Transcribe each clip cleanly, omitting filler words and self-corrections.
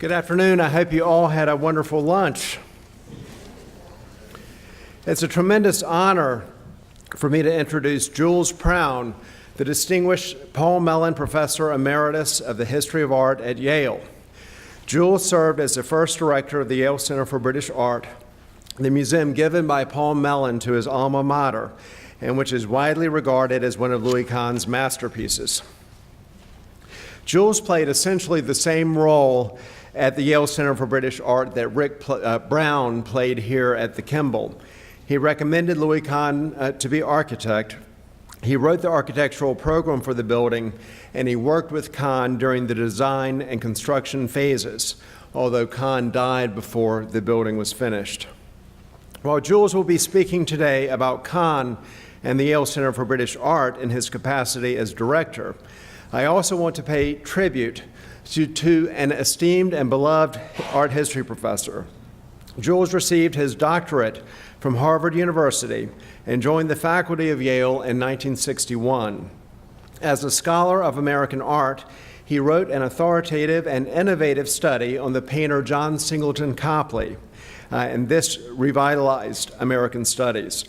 Good afternoon. I hope you all had a wonderful lunch. It's a tremendous honor for me to introduce Jules Prown, the distinguished Paul Mellon Professor Emeritus of the History of Art at Yale. Jules served as the first director of the Yale Center for British Art, the museum given by Paul Mellon to his alma mater, and which is widely regarded as one of Louis Kahn's masterpieces. Jules played essentially the same role at the Yale Center for British Art that Rick Brown played here at the Kimball. He recommended Louis Kahn to be architect. He wrote the architectural program for the building, and he worked with Kahn during the design and construction phases, although Kahn died before the building was finished. While Jules will be speaking today about Kahn and the Yale Center for British Art in his capacity as director, I also want to pay tribute to an esteemed and beloved art history professor. Jules received his doctorate from Harvard University and joined the faculty of Yale in 1961. As a scholar of American art, he wrote an authoritative and innovative study on the painter John Singleton Copley, and this revitalized American studies.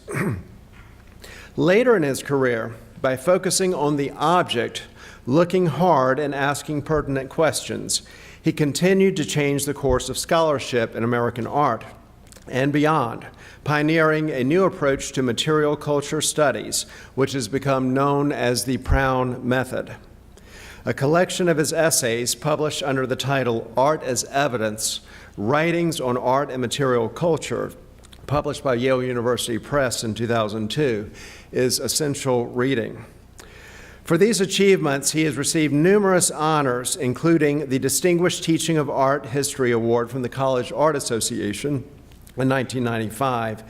Later in his career, by focusing on the object, looking hard and asking pertinent questions, he continued to change the course of scholarship in American art and beyond, pioneering a new approach to material culture studies, which has become known as the Prown Method. A collection of his essays published under the title Art as Evidence, Writings on Art and Material Culture, published by Yale University Press in 2002, is essential reading. For these achievements, he has received numerous honors, including the Distinguished Teaching of Art History Award from the College Art Association in 1995,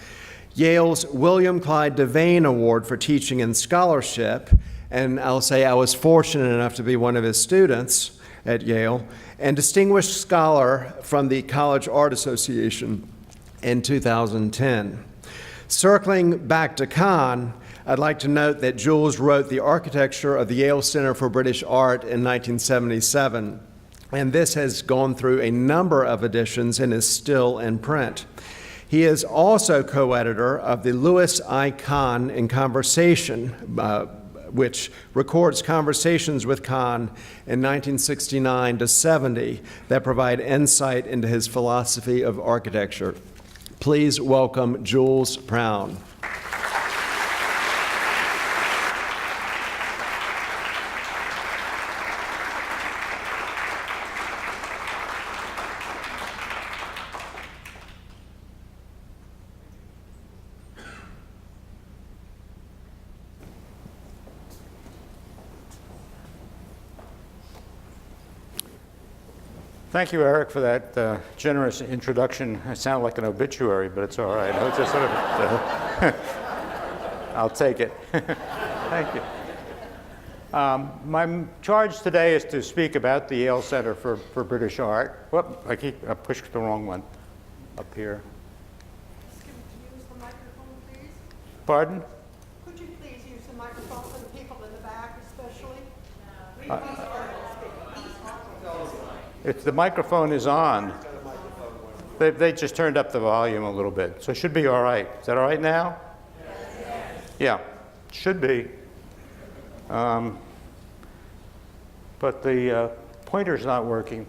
Yale's William Clyde Devane Award for Teaching and Scholarship, and I'll say I was fortunate enough to be one of his students at Yale, and Distinguished Scholar from the College Art Association in 2010. Circling back to Kahn, I'd like to note that Jules wrote the architecture of the Yale Center for British Art in 1977, and this has gone through a number of editions and is still in print. He is also co-editor of the Louis I. Kahn in Conversation, which records conversations with Kahn in 1969 to 70 that provide insight into his philosophy of architecture. Please welcome Jules Prown. Thank you, Eric, for that generous introduction. I sound like an obituary, but it's all right. It's just sort of, I'll take it. Thank you. My charge today is to speak about the Yale Center for British Art. Whoop, I pushed the wrong one up here. Could you use the microphone, please? Pardon? Could you please use the microphone for the people in the back, especially? If the microphone is on, they just turned up the volume a little bit, so it should be all right. Is that all right now? Yes. Yeah, should be. But the pointer's not working.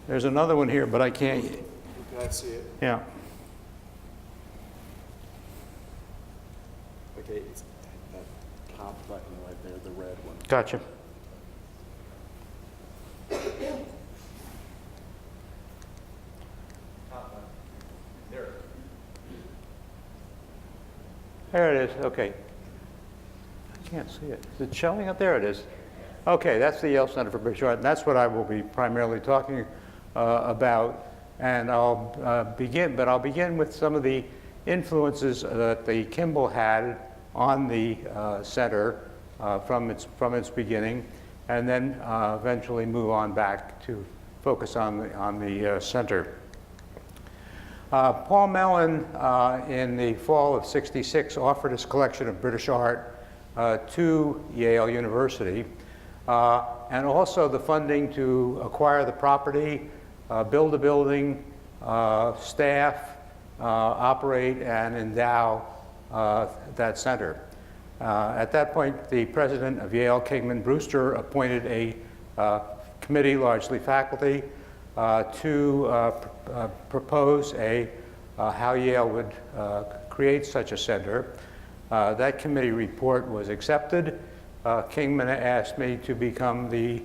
There's another one here, but I can't. Can I see it? Yeah. Okay, it's that top button right there, the red one. Gotcha. There it is. Okay. I can't see it. Is it showing up? There it is. Okay, that's the Yale Center for British Art, and that's what I will be primarily talking about. And I'll begin with some of the influences that the Kimball had on the center from its beginning, and then eventually move on back to focus on the center. Paul Mellon, in the fall of '66, offered his collection of British art to Yale University. and also the funding to acquire the property, build a building, staff, operate, and endow that center. At that point, the president of Yale, Kingman Brewster, appointed a committee, largely faculty, to propose how Yale would create such a center. That committee report was accepted. Kingman asked me to become the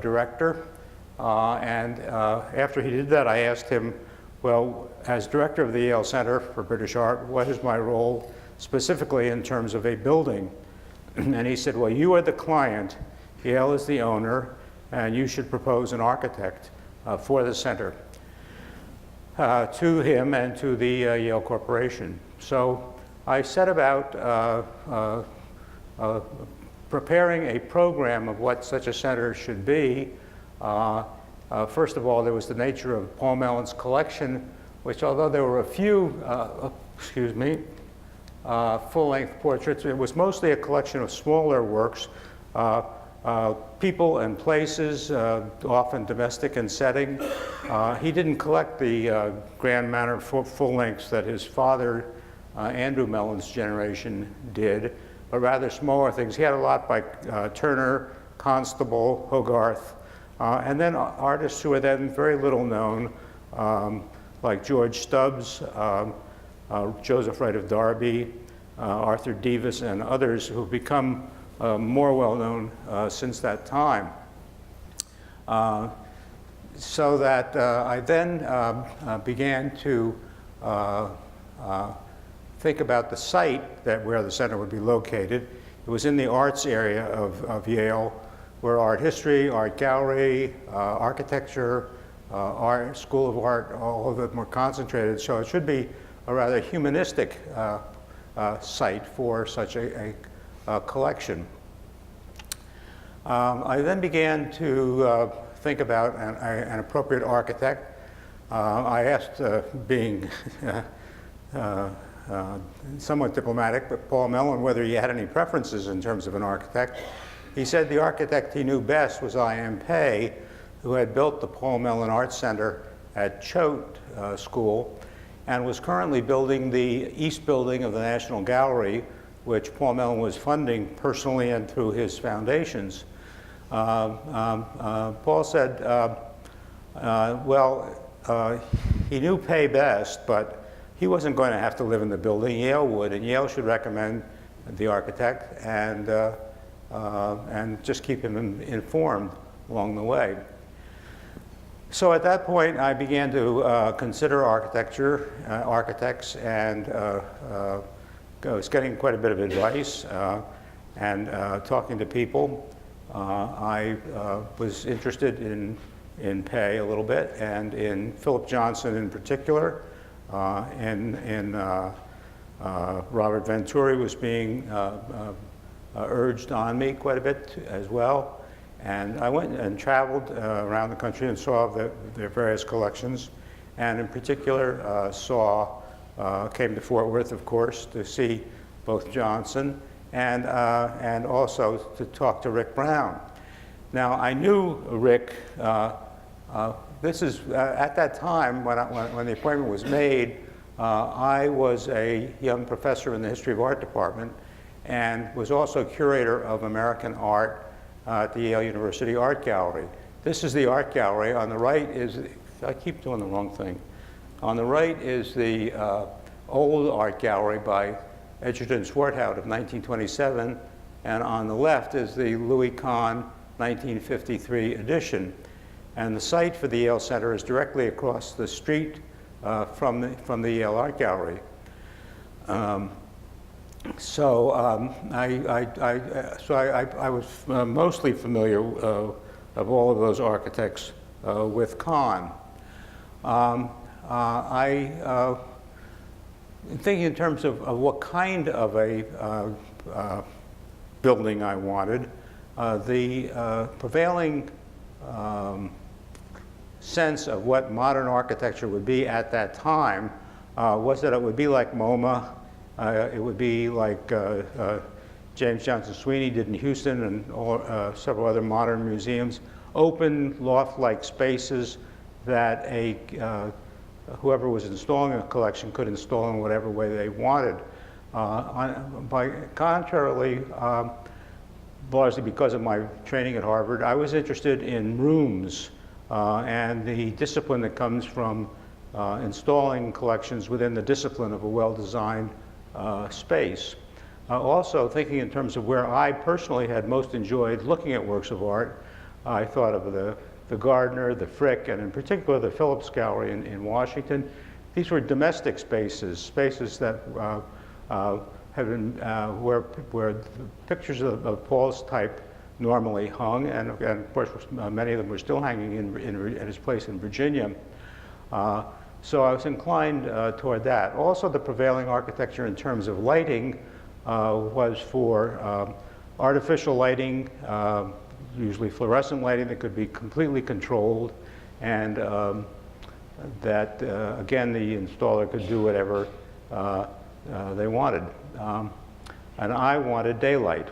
director, and after he did that, I asked him, well, as director of the Yale Center for British Art, what is my role specifically in terms of a building? And he said, well, you are the client, Yale is the owner, and you should propose an architect for the center to him and to the Yale Corporation. So I set about preparing a program of what such a center should be. First of all, there was the nature of Paul Mellon's collection, which although there were a few, full-length portraits, it was mostly a collection of smaller works, people and places, often domestic in setting. He didn't collect the grand manner full-lengths that his father, Andrew Mellon's generation, did, but rather smaller things. He had a lot by Turner, Constable, Hogarth, and then artists who are then very little known, like George Stubbs, Joseph Wright of Derby, Arthur Davis, and others who've become more well-known since that time. So that I then began to think about the site where the center would be located. It was in the arts area of Yale, where art history, art gallery, architecture, art, School of Art, all of them were concentrated. So it should be a rather humanistic site for such a collection. I then began to think about an appropriate architect. I asked, being somewhat diplomatic, but Paul Mellon, whether he had any preferences in terms of an architect. He said the architect he knew best was I.M. Pei, who had built the Paul Mellon Art Center at Choate School and was currently building the East Building of the National Gallery, which Paul Mellon was funding personally and through his foundations. Paul said, he knew Pei best, but he wasn't going to have to live in the building. Yale would, and Yale should recommend the architect and just keep him informed along the way. So at that point, I began to consider architects, and I was getting quite a bit of advice and talking to people. I was interested in Pei a little bit, and in Philip Johnson in particular, and Robert Venturi was being urged on me quite a bit as well. And I went and traveled around the country and saw their various collections, and in particular came to Fort Worth, of course, to see both Johnson and also to talk to Rick Brown. Now, I knew Rick. This is at that time when the appointment was made. I was a young professor in the History of Art department and was also curator of American art at the Yale University Art Gallery. This is the art gallery. On the right is, I keep doing the wrong thing. On the right is the old art gallery by Egerton Swarthout of 1927, and on the left is the Louis Kahn 1953 edition. And the site for the Yale Center is directly across the street from the Yale Art Gallery. So I was mostly familiar of all of those architects with Kahn. Thinking in terms of what kind of a building I wanted, the prevailing sense of what modern architecture would be at that time was that it would be like MoMA. It would be like James Johnson Sweeney did in Houston and several other modern museums, open loft-like spaces that whoever was installing a collection could install in whatever way they wanted. Contrarily, largely because of my training at Harvard, I was interested in rooms and the discipline that comes from installing collections within the discipline of a well-designed space. Also, thinking in terms of where I personally had most enjoyed looking at works of art, I thought of the Gardner, the Frick, and in particular the Phillips Gallery in Washington. These were domestic spaces, spaces that have been where the pictures of Paul's type normally hung, and of course many of them were still hanging at his place in Virginia. So I was inclined toward that. Also, the prevailing architecture in terms of lighting was for artificial lighting, usually fluorescent lighting that could be completely controlled, and that, again, the installer could do whatever they wanted. And I wanted daylight.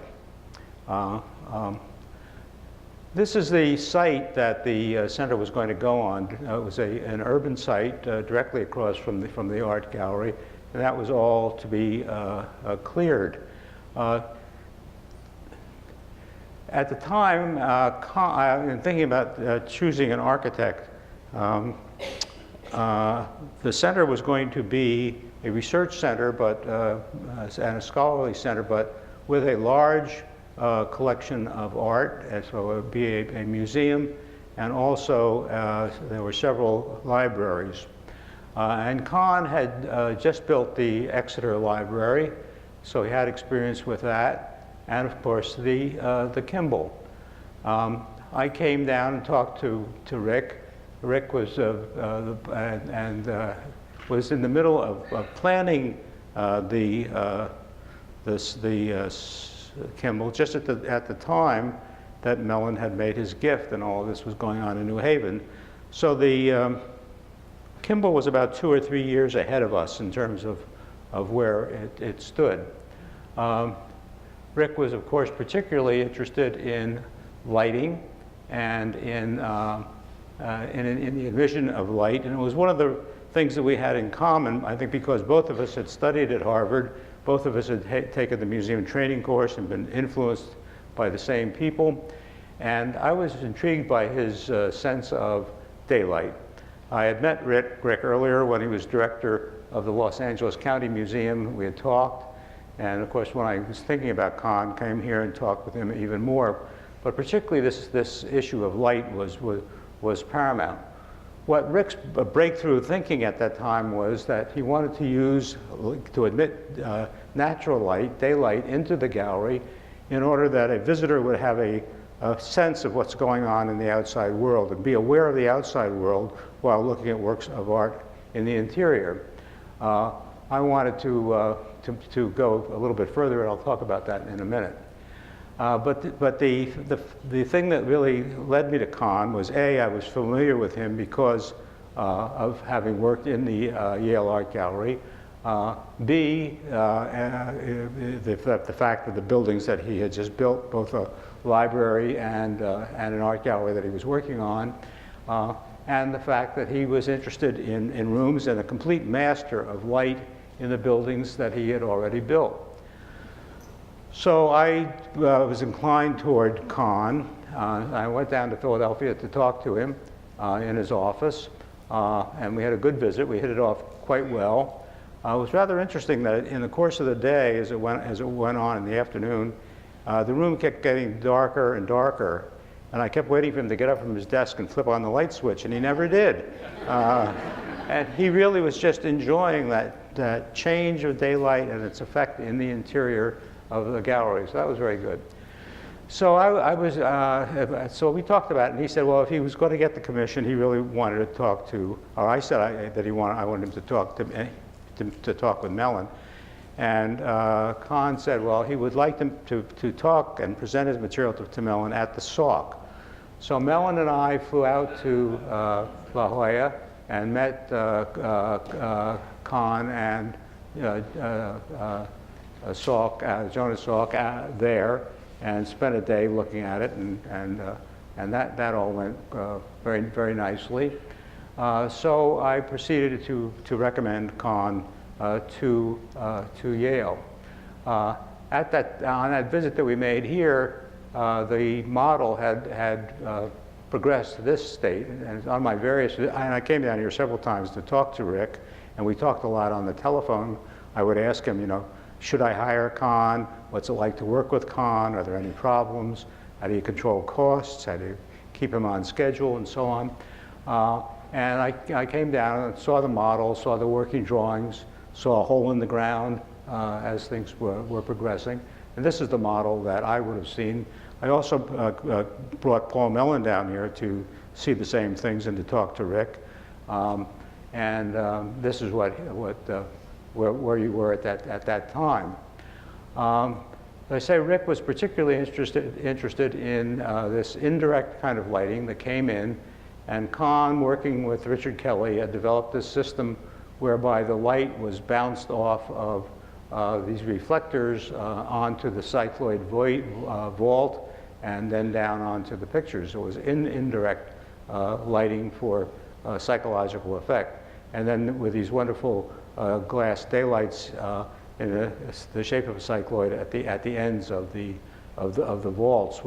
This is the site that the center was going to go on. It was an urban site directly across from the art gallery, and that was all to be cleared. At the time, in thinking about choosing an architect, the center was going to be a research center, and a scholarly center, but with a large collection of art, and so it would be a museum, and also there were several libraries. And Kahn had just built the Exeter Library, so he had experience with that, and of course the Kimball. I came down and talked to Rick. Rick was was in the middle of planning the Kimball just at the time that Mellon had made his gift, and all of this was going on in New Haven. So the Kimball was about 2 or 3 years ahead of us in terms of where it stood. Rick was, of course, particularly interested in lighting and in the vision of light, and it was one of the things that we had in common, I think, because both of us had studied at Harvard, both of us had taken the museum training course and been influenced by the same people, and I was intrigued by his sense of daylight. I had met Rick earlier when he was director of the Los Angeles County Museum. We had talked, and of course when I was thinking about Kahn, came here and talked with him even more, but particularly this issue of light was paramount. What Rick's breakthrough thinking at that time was that he wanted to admit natural light, daylight, into the gallery in order that a visitor would have a sense of what's going on in the outside world and be aware of the outside world while looking at works of art in the interior. I wanted to go a little bit further, and I'll talk about that in a minute. But the thing that really led me to Kahn was, A, I was familiar with him because of having worked in the Yale Art Gallery. B, the fact that the buildings that he had just built, both a library and an art gallery that he was working on, and the fact that he was interested in rooms and a complete master of light in the buildings that he had already built. So I was inclined toward Kahn. I went down to Philadelphia to talk to him in his office, and we had a good visit. We hit it off quite well. It was rather interesting that in the course of the day, as it went on in the afternoon, the room kept getting darker and darker, and I kept waiting for him to get up from his desk and flip on the light switch, and he never did. And he really was just enjoying that change of daylight and its effect in the interior of the gallery, so that was very good. So so we talked about it, and he said, well, if he was going to get the commission, he really wanted to talk to, or I said I wanted him to talk with Mellon, and Kahn said, well, he would like them to talk and present his material to Mellon at the Salk. So Mellon and I flew out to La Jolla and met Kahn and Jonas Salk there and spent a day looking at it, and that all went very, very nicely. So I proceeded to recommend Kahn to Yale. On that visit that we made here, the model had progressed to this state, and on my various, and I came down here several times to talk to Rick, and we talked a lot on the telephone. I would ask him, you know, should I hire Kahn? What's it like to work with Kahn? Are there any problems? How do you control costs? How do you keep him on schedule, and so on? And I came down and saw the model, saw the working drawings, saw a hole in the ground as things were progressing. And this is the model that I would have seen. I also brought Paul Mellon down here to see the same things and to talk to Rick. This is where you were at that time. As I say, Rick was particularly interested in this indirect kind of lighting that came in, and Kahn, working with Richard Kelly, had developed this system whereby the light was bounced off of these reflectors onto the cycloid vault and then down onto the pictures. It was indirect lighting for psychological effect. And then with these wonderful glass daylights in the shape of a cycloid at the ends of the vaults,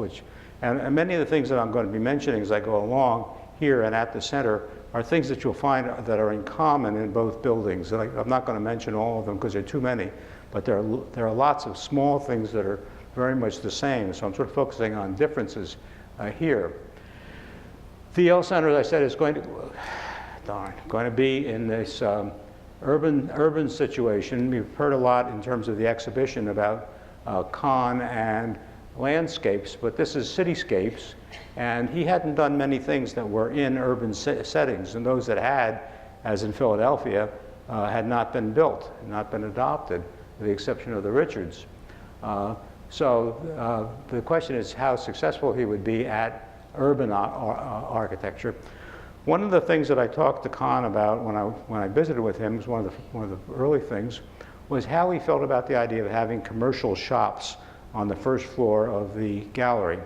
and many of the things that I'm going to be mentioning as I go along here and at the center are things that you'll find that are in common in both buildings. And I'm not going to mention all of them because there are too many, but there are lots of small things that are very much the same. So I'm sort of focusing on differences here. The Yale Center, as I said, is going to be in this urban situation. We've heard a lot in terms of the exhibition about Kahn and landscapes, but this is cityscapes, and he hadn't done many things that were in urban settings, and those that had, as in Philadelphia, had not been built, not been adopted, with the exception of the Richards. So the question is how successful he would be at urban architecture. One of the things that I talked to Kahn about when I visited with him, was one of the early things, was how he felt about the idea of having commercial shops on the first floor of the gallery.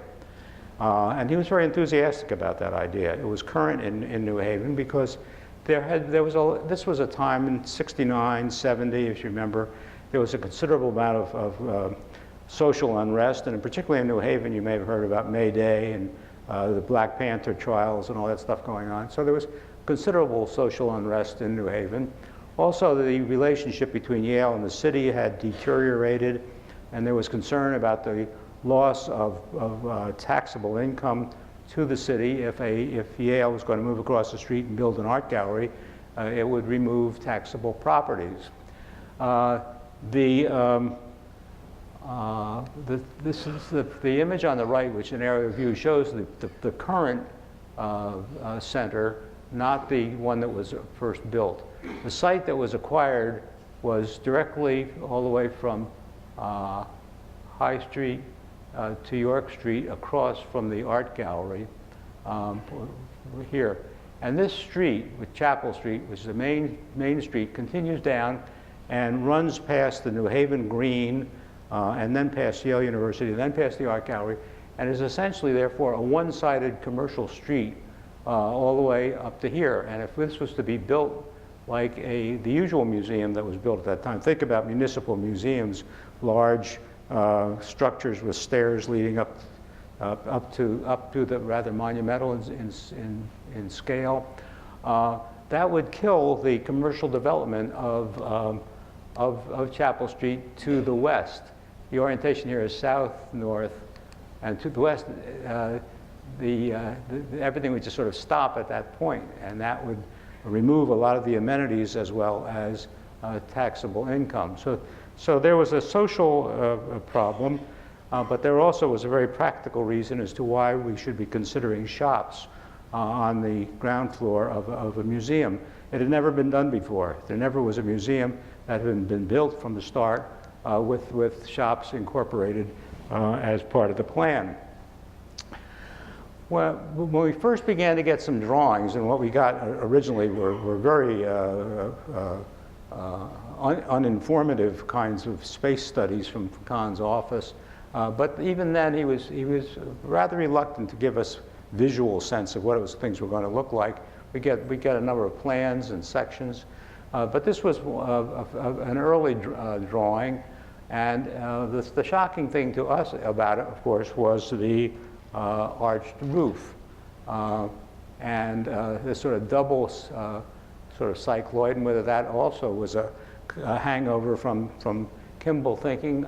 And he was very enthusiastic about that idea. It was current in New Haven because this was a time in 69, 70, if you remember, there was a considerable amount of social unrest, and particularly in New Haven, you may have heard about May Day and the Black Panther trials and all that stuff going on. So there was considerable social unrest in New Haven. Also, the relationship between Yale and the city had deteriorated, and there was concern about the loss of taxable income to the city. If Yale was going to move across the street and build an art gallery, it would remove taxable properties. This is the image on the right, which in aerial view shows the current center, not the one that was first built. The site that was acquired was directly all the way from High Street to York Street, across from the art gallery here. And this street, with Chapel Street, which is the main street, continues down and runs past the New Haven Green, and then past Yale University, and then past the art gallery, and is essentially, therefore, a one-sided commercial street all the way up to here. And if this was to be built like the usual museum that was built at that time, think about municipal museums, large structures with stairs leading up to the rather monumental in scale. That would kill the commercial development of Chapel Street to the west. The orientation here is south-north, and to the west, everything would just sort of stop at that point, and that would remove a lot of the amenities as well as taxable income. So there was a social problem, but there also was a very practical reason as to why we should be considering shops on the ground floor of a museum. It had never been done before. There never was a museum that had been built from the start with shops incorporated as part of the plan. Well, when we first began to get some drawings, and what we got originally were very uninformative kinds of space studies from Kahn's office. But even then, he was rather reluctant to give us visual sense of what things were going to look like. We get a number of plans and sections, but this was an early drawing, and the shocking thing to us about it, of course, was the arched roof and this sort of double sort of cycloid, and whether that also was a hangover from Kimball thinking.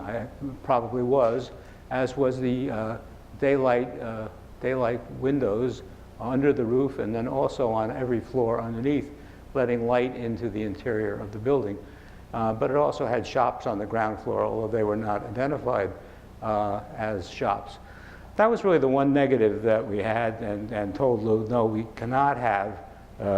Probably was, as was the daylight windows under the roof and then also on every floor underneath, letting light into the interior of the building. But it also had shops on the ground floor, although they were not identified as shops. That was really the one negative that we had, and told Lou, no, we cannot have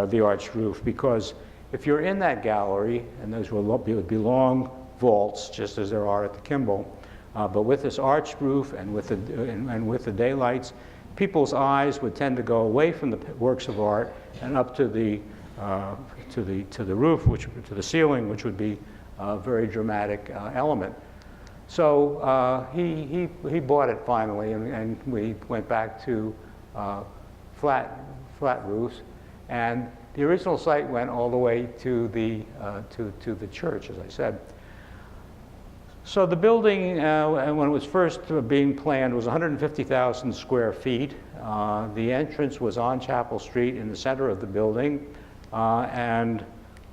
the arched roof, because if you're in that gallery, and those would be long vaults, just as there are at the Kimball, but with this arched roof and with the daylights, people's eyes would tend to go away from the works of art and up to the roof, to the ceiling, which would be a very dramatic element. So he bought it finally, and we went back to flat roofs, and the original site went all the way to the church, as I said. So the building, when it was first being planned, was 150,000 square feet. The entrance was on Chapel Street in the center of the building, and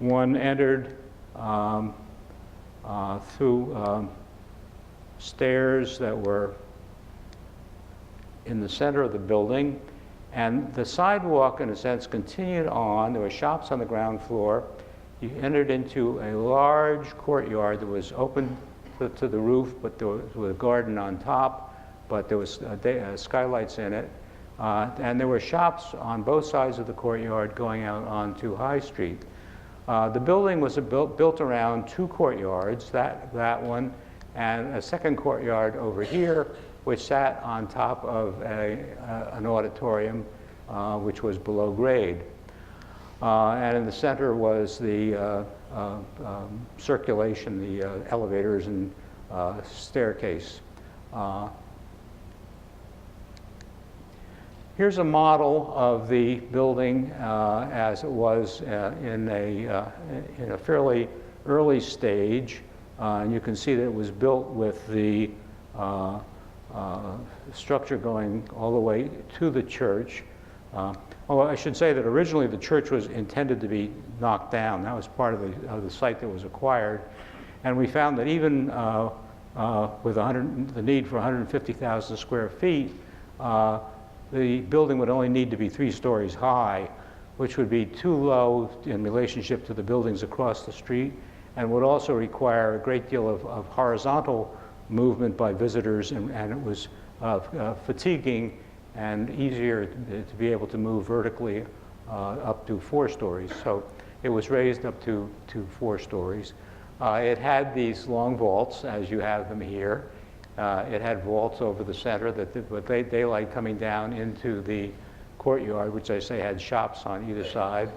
one entered through stairs that were in the center of the building, and the sidewalk, in a sense, continued on. There were shops on the ground floor. You entered into a large courtyard that was open to the roof, but there was a garden on top, but there was skylights in it. And there were shops on both sides of the courtyard going out onto High Street. The building was built around two courtyards, that one, and a second courtyard over here, which sat on top of an auditorium, which was below grade. And in the center was the circulation, the elevators and staircase. Here's a model of the building as it was in a fairly early stage. And you can see that it was built with the structure going all the way to the church. I should say that originally the church was intended to be knocked down. That was part of the site that was acquired. And we found that even with the need for 150,000 square feet, the building would only need to be 3 stories high, which would be too low in relationship to the buildings across the street, and would also require a great deal of horizontal movement by visitors, and it was fatiguing and easier to be able to move vertically up to 4 stories. So it was raised up to 4 stories. It had these long vaults, as you have them here. It had vaults over the center with daylight coming down into the courtyard, which I say had shops on either side,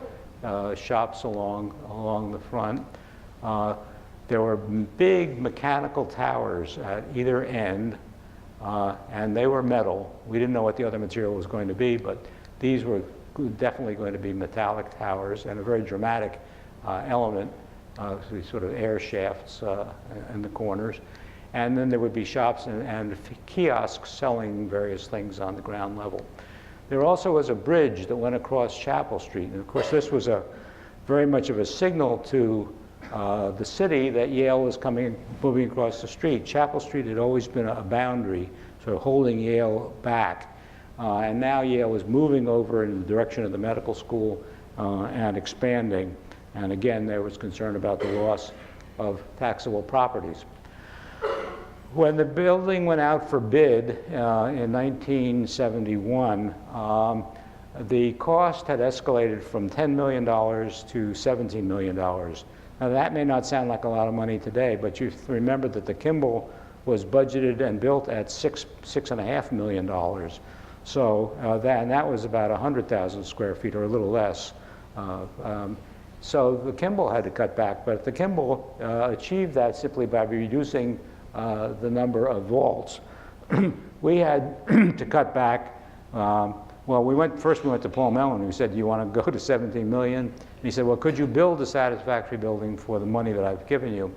shops along the front. There were big mechanical towers at either end, and they were metal. We didn't know what the other material was going to be, but these were definitely going to be metallic towers, and a very dramatic element, these sort of air shafts in the corners. And then there would be shops and kiosks selling various things on the ground level. There also was a bridge that went across Chapel Street, and of course this was very much of a signal to the city that Yale was moving across the street. Chapel Street had always been a boundary, sort of holding Yale back. And now Yale was moving over in the direction of the medical school and expanding. And again, there was concern about the loss of taxable properties. When the building went out for bid in 1971, the cost had escalated from $10 million to $17 million. Now that may not sound like a lot of money today, but you remember that the Kimball was budgeted and built at $6.5 million. So that was about 100,000 square feet or a little less. So the Kimball had to cut back, but the Kimball achieved that simply by reducing the number of vaults. We had to cut back. Well, first we went to Paul Mellon, who said, "Do you want to go to 17 million?" And he said, "Well, could you build a satisfactory building for the money that I've given you?"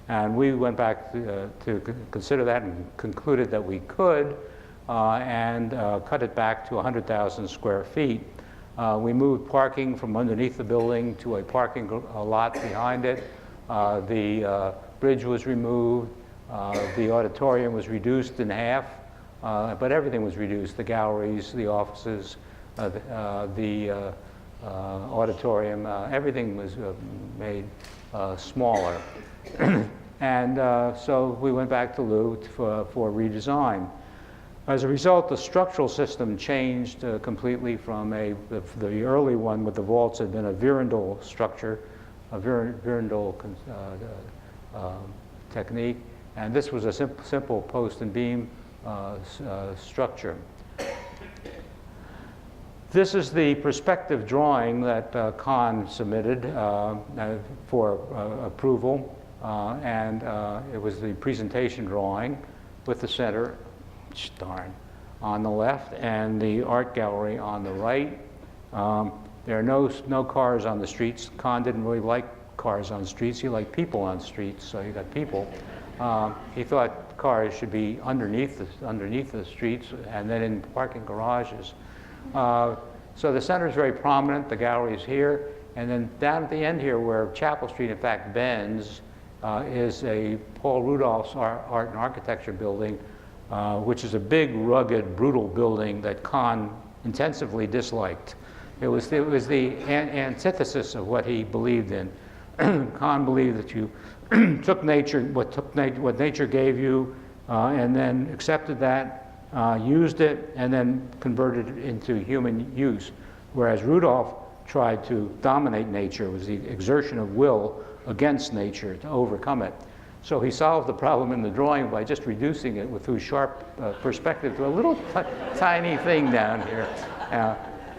And we went back to consider that and concluded that we could, and cut it back to 100,000 square feet. We moved parking from underneath the building to a parking lot behind it. The bridge was removed. The auditorium was reduced in half, but everything was reduced: the galleries, the offices, the auditorium, everything was made smaller. And so we went back to Lou for redesign. As a result, the structural system changed completely from the early one with the vaults had been a Vierendeel structure, a Vierendeel technique, and this was a simple post and beam structure. This is the perspective drawing that Kahn submitted for approval, and it was the presentation drawing with the center, on the left, and the art gallery on the right. There are no cars on the streets. Kahn didn't really like cars on streets. He liked people on streets, so you got people. He thought cars should be underneath the streets and then in parking garages. So the center is very prominent. The gallery is here, and then down at the end here, where Chapel Street in fact bends, is a Paul Rudolph's Art and Architecture building, which is a big, rugged, brutal building that Kahn intensively disliked. It was the antithesis of what he believed in. Kahn believed that you took nature, what nature gave you, and then accepted that, used it, and then converted it into human use. Whereas Rudolph tried to dominate nature. It was the exertion of will against nature to overcome it. So he solved the problem in the drawing by just reducing it through sharp perspective to a little tiny thing down here.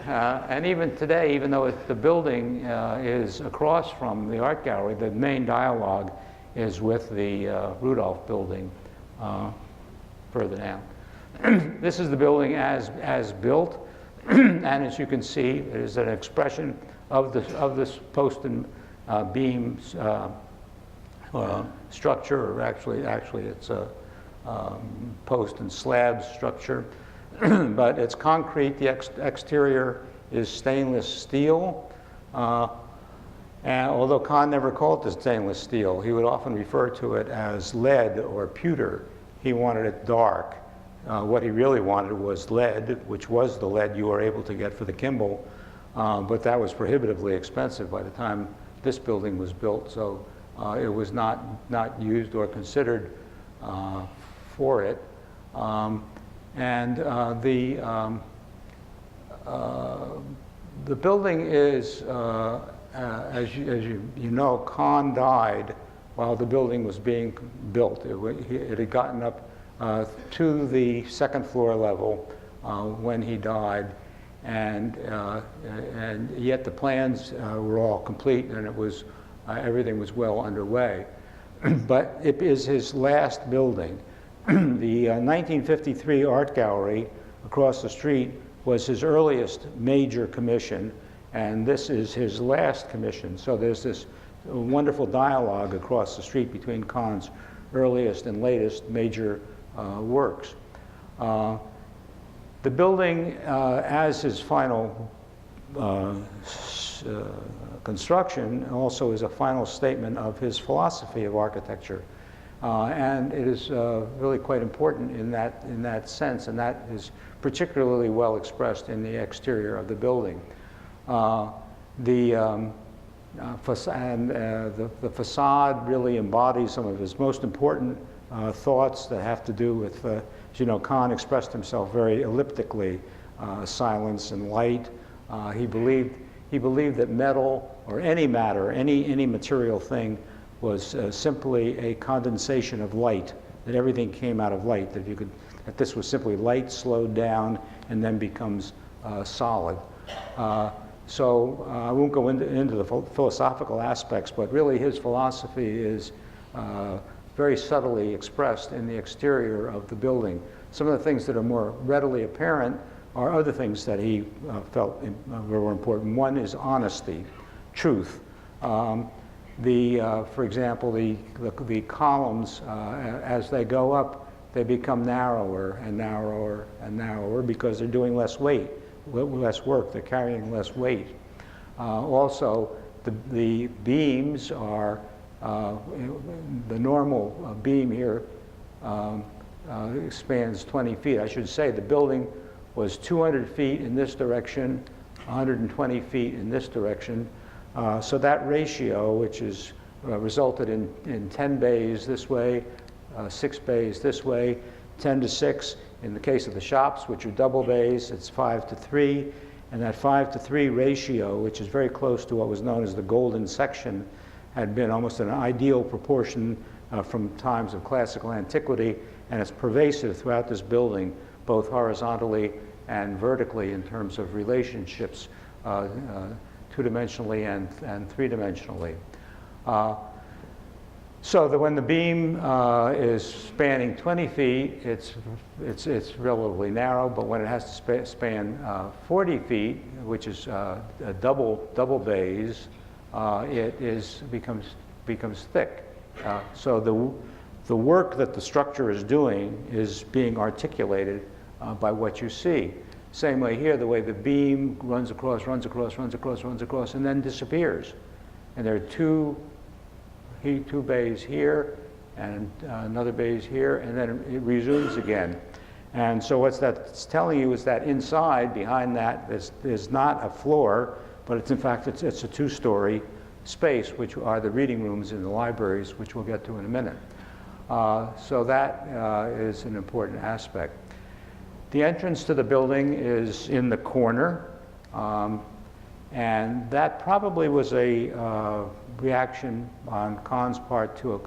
And even today, even though the building is across from the art gallery, the main dialogue is with the Rudolph building further down. This is the building as built, and as you can see, it is an expression of this post and beam structure, or actually it's a post and slab structure. But it's concrete. The exterior is stainless steel. And although Kahn never called it stainless steel, he would often refer to it as lead or pewter. He wanted it dark. What he really wanted was lead, which was the lead you were able to get for the Kimball, but that was prohibitively expensive by the time this building was built, so it was not used or considered for it. The building is, as you know, Kahn died while the building was being built. It had gotten up to the second floor level when he died, and yet the plans were all complete, and it was everything was well underway. But it is his last building. The 1953 art gallery across the street was his earliest major commission, and this is his last commission. So there's this wonderful dialogue across the street between Kahn's earliest and latest major works. The building, as his final construction, also is a final statement of his philosophy of architecture. And it is really quite important in that sense, and that is particularly well expressed in the exterior of the building. The facade really embodies some of his most important thoughts that have to do with, as you know, Kahn expressed himself very elliptically, silence and light. He believed that metal or any matter, any material thing, was simply a condensation of light, that everything came out of light, that this was simply light slowed down and then becomes solid. I won't go into the philosophical aspects, but really his philosophy is very subtly expressed in the exterior of the building. Some of the things that are more readily apparent are other things that he felt were important. One is honesty, truth. For example, the columns, as they go up, they become narrower and narrower and narrower because they're doing less work, they're carrying less weight. Also, the beams are, the normal beam here spans 20 feet. I should say the building was 200 feet in this direction, 120 feet in this direction. So that ratio, which is resulted in 10 bays this way, 6 bays this way, 10 to 6. In the case of the shops, which are double bays, it's 5 to 3. And that 5 to 3 ratio, which is very close to what was known as the golden section, had been almost an ideal proportion from times of classical antiquity, and it's pervasive throughout this building, both horizontally and vertically in terms of relationships, two-dimensionally and three-dimensionally. So that when the beam is spanning 20 feet, it's relatively narrow, but when it has to span 40 feet, which is double bays, it becomes thick. So the work that the structure is doing is being articulated by what you see. Same way here, the way the beam runs across, and then disappears. And there are two bays here and another bays here, and then it resumes again. And so what that's telling you is that inside, behind that, is not a floor, but it's in fact, it's a two-story space, which are the reading rooms in the libraries, which we'll get to in a minute. So that is an important aspect. The entrance to the building is in the corner, and that probably was a reaction on Kahn's part to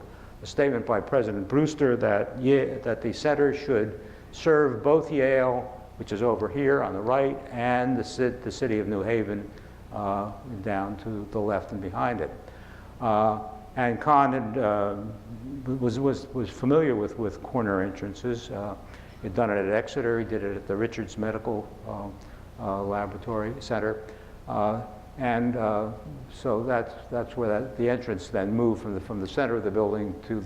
a statement by President Brewster that the center should serve both Yale, which is over here on the right, and the city of New Haven down to the left and behind it. And Kahn was familiar with corner entrances. He'd done it at Exeter. He did it at the Richards Medical Laboratory Center. So that's where the entrance then moved from the center of the building to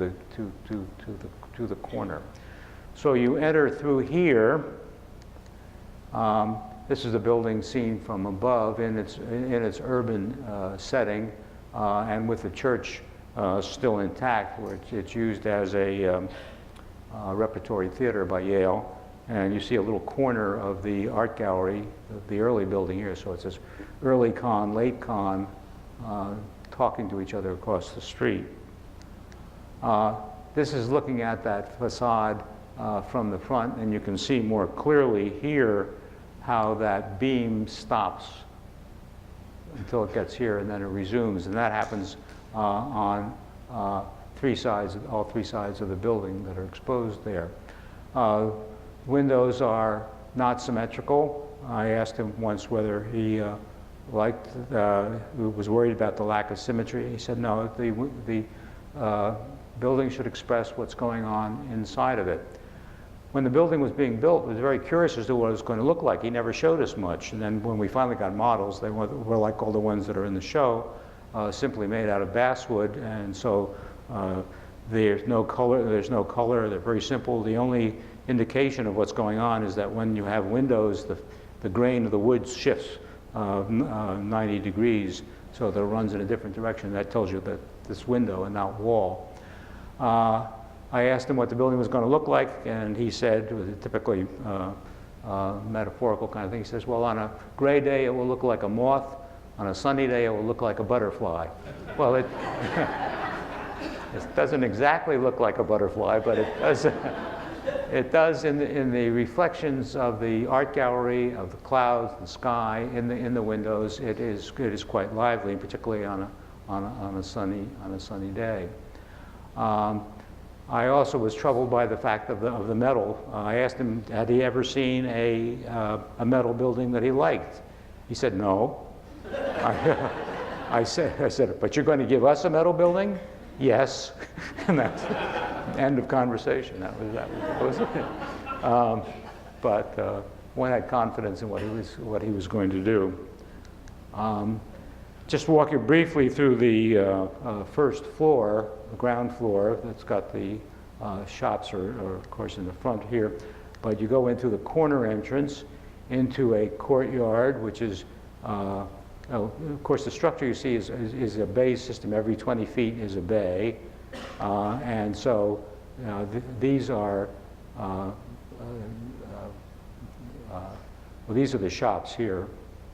the corner. So you enter through here. This is the building seen from above in its urban setting, and with the church still intact, where it's used as a repertory theater by Yale. And you see a little corner of the art gallery, the early building here. So it's this early Kahn, late Kahn, talking to each other across the street. This is looking at that facade from the front, and you can see more clearly here how that beam stops until it gets here, and then it resumes. And that happens on all three sides of the building that are exposed there. Windows are not symmetrical. I asked him once whether he was worried about the lack of symmetry. He said, no, the building should express what's going on inside of it. When the building was being built, he was very curious as to what it was going to look like. He never showed us much. And then when we finally got models, they were like all the ones that are in the show, simply made out of basswood. And so there's no color, they're very simple. The only indication of what's going on is that when you have windows, the grain of the wood shifts 90 degrees, so that it runs in a different direction. That tells you that this window and not wall. I asked him what the building was going to look like, and he said, it was a typically metaphorical kind of thing. He says, well, on a gray day, it will look like a moth. On a sunny day, it will look like a butterfly. Well, it doesn't exactly look like a butterfly, but it does. It does in the reflections of the art gallery, of the clouds, the sky, in the windows. It is quite lively, particularly on a sunny day. I also was troubled by the fact of the metal. I asked him, had he ever seen a metal building that he liked? He said no. I said, but you're going to give us a metal building? Yes. And that's end of conversation. That was it. But one had confidence in what he was going to do. Just walk you briefly through the first floor, the ground floor. That's got the shops are of course in the front here. But you go into the corner entrance into a courtyard, which is of course, the structure you see is a bay system. Every 20 feet is a bay. And so these are, well, these are the shops here,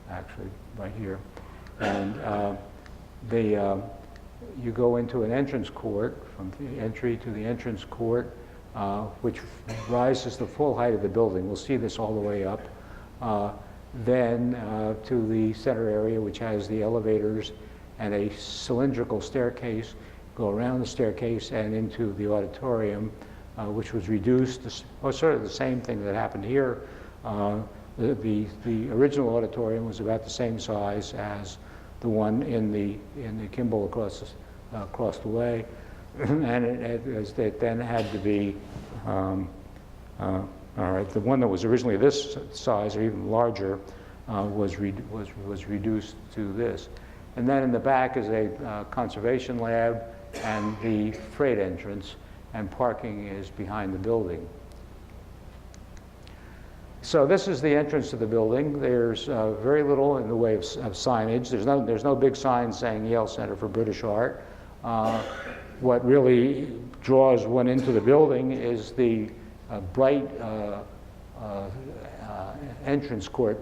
actually, right here. And you go into an entrance court, from the entry to the entrance court, which rises the full height of the building. We'll see this all the way up. Then to the center area, which has the elevators and a cylindrical staircase, go around the staircase and into the auditorium, which was reduced, sort of the same thing that happened here. The original auditorium was about the same size as the one in the Kimball across the way, and it then had to be all right, the one that was originally this size or even larger was reduced to this. And then in the back is a conservation lab and the freight entrance, and parking is behind the building. So this is the entrance to the building. There's very little in the way of signage. There's no big sign saying Yale Center for British Art. What really draws one into the building is the bright entrance court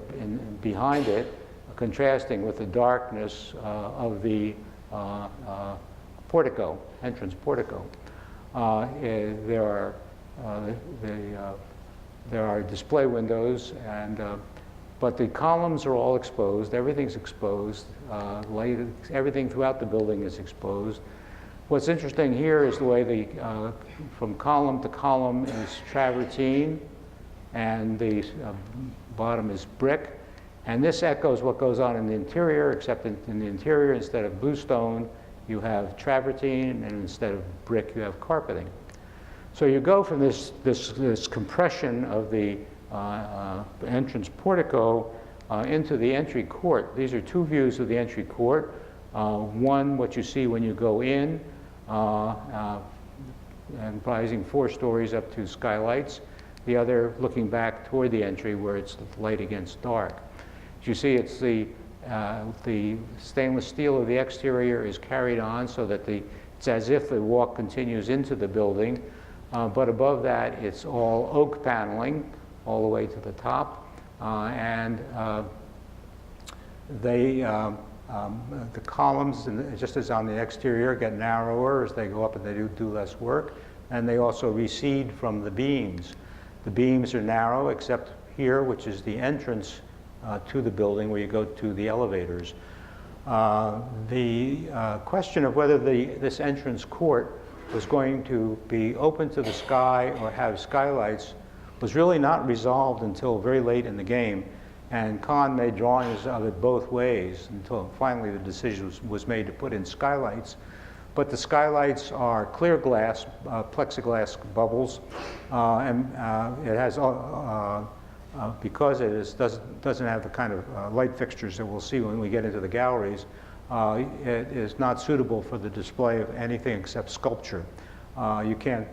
behind it, contrasting with the darkness of the portico, entrance portico. There are display windows, but the columns are all exposed. Everything's exposed. Everything throughout the building is exposed. What's interesting here is the way from column to column is travertine, and the bottom is brick. And this echoes what goes on in the interior, except in the interior, instead of bluestone, you have travertine, and instead of brick, you have carpeting. So you go from this compression of the entrance portico into the entry court. These are two views of the entry court. One, what you see when you go in, and rising 4 stories up to skylights. The other looking back toward the entry where it's light against dark. As you see, it's the stainless steel of the exterior is carried on so that it's as if the walk continues into the building. But above that, it's all oak paneling all the way to the top. The columns, just as on the exterior, get narrower as they go up and they do less work. And they also recede from the beams. The beams are narrow, except here, which is the entrance to the building where you go to the elevators. The question of whether this entrance court was going to be open to the sky or have skylights was really not resolved until very late in the game. And Kahn made drawings of it both ways until finally the decision was made to put in skylights. But the skylights are clear glass, plexiglass bubbles, and it has, because it doesn't have the kind of light fixtures that we'll see when we get into the galleries, it is not suitable for the display of anything except sculpture. You can't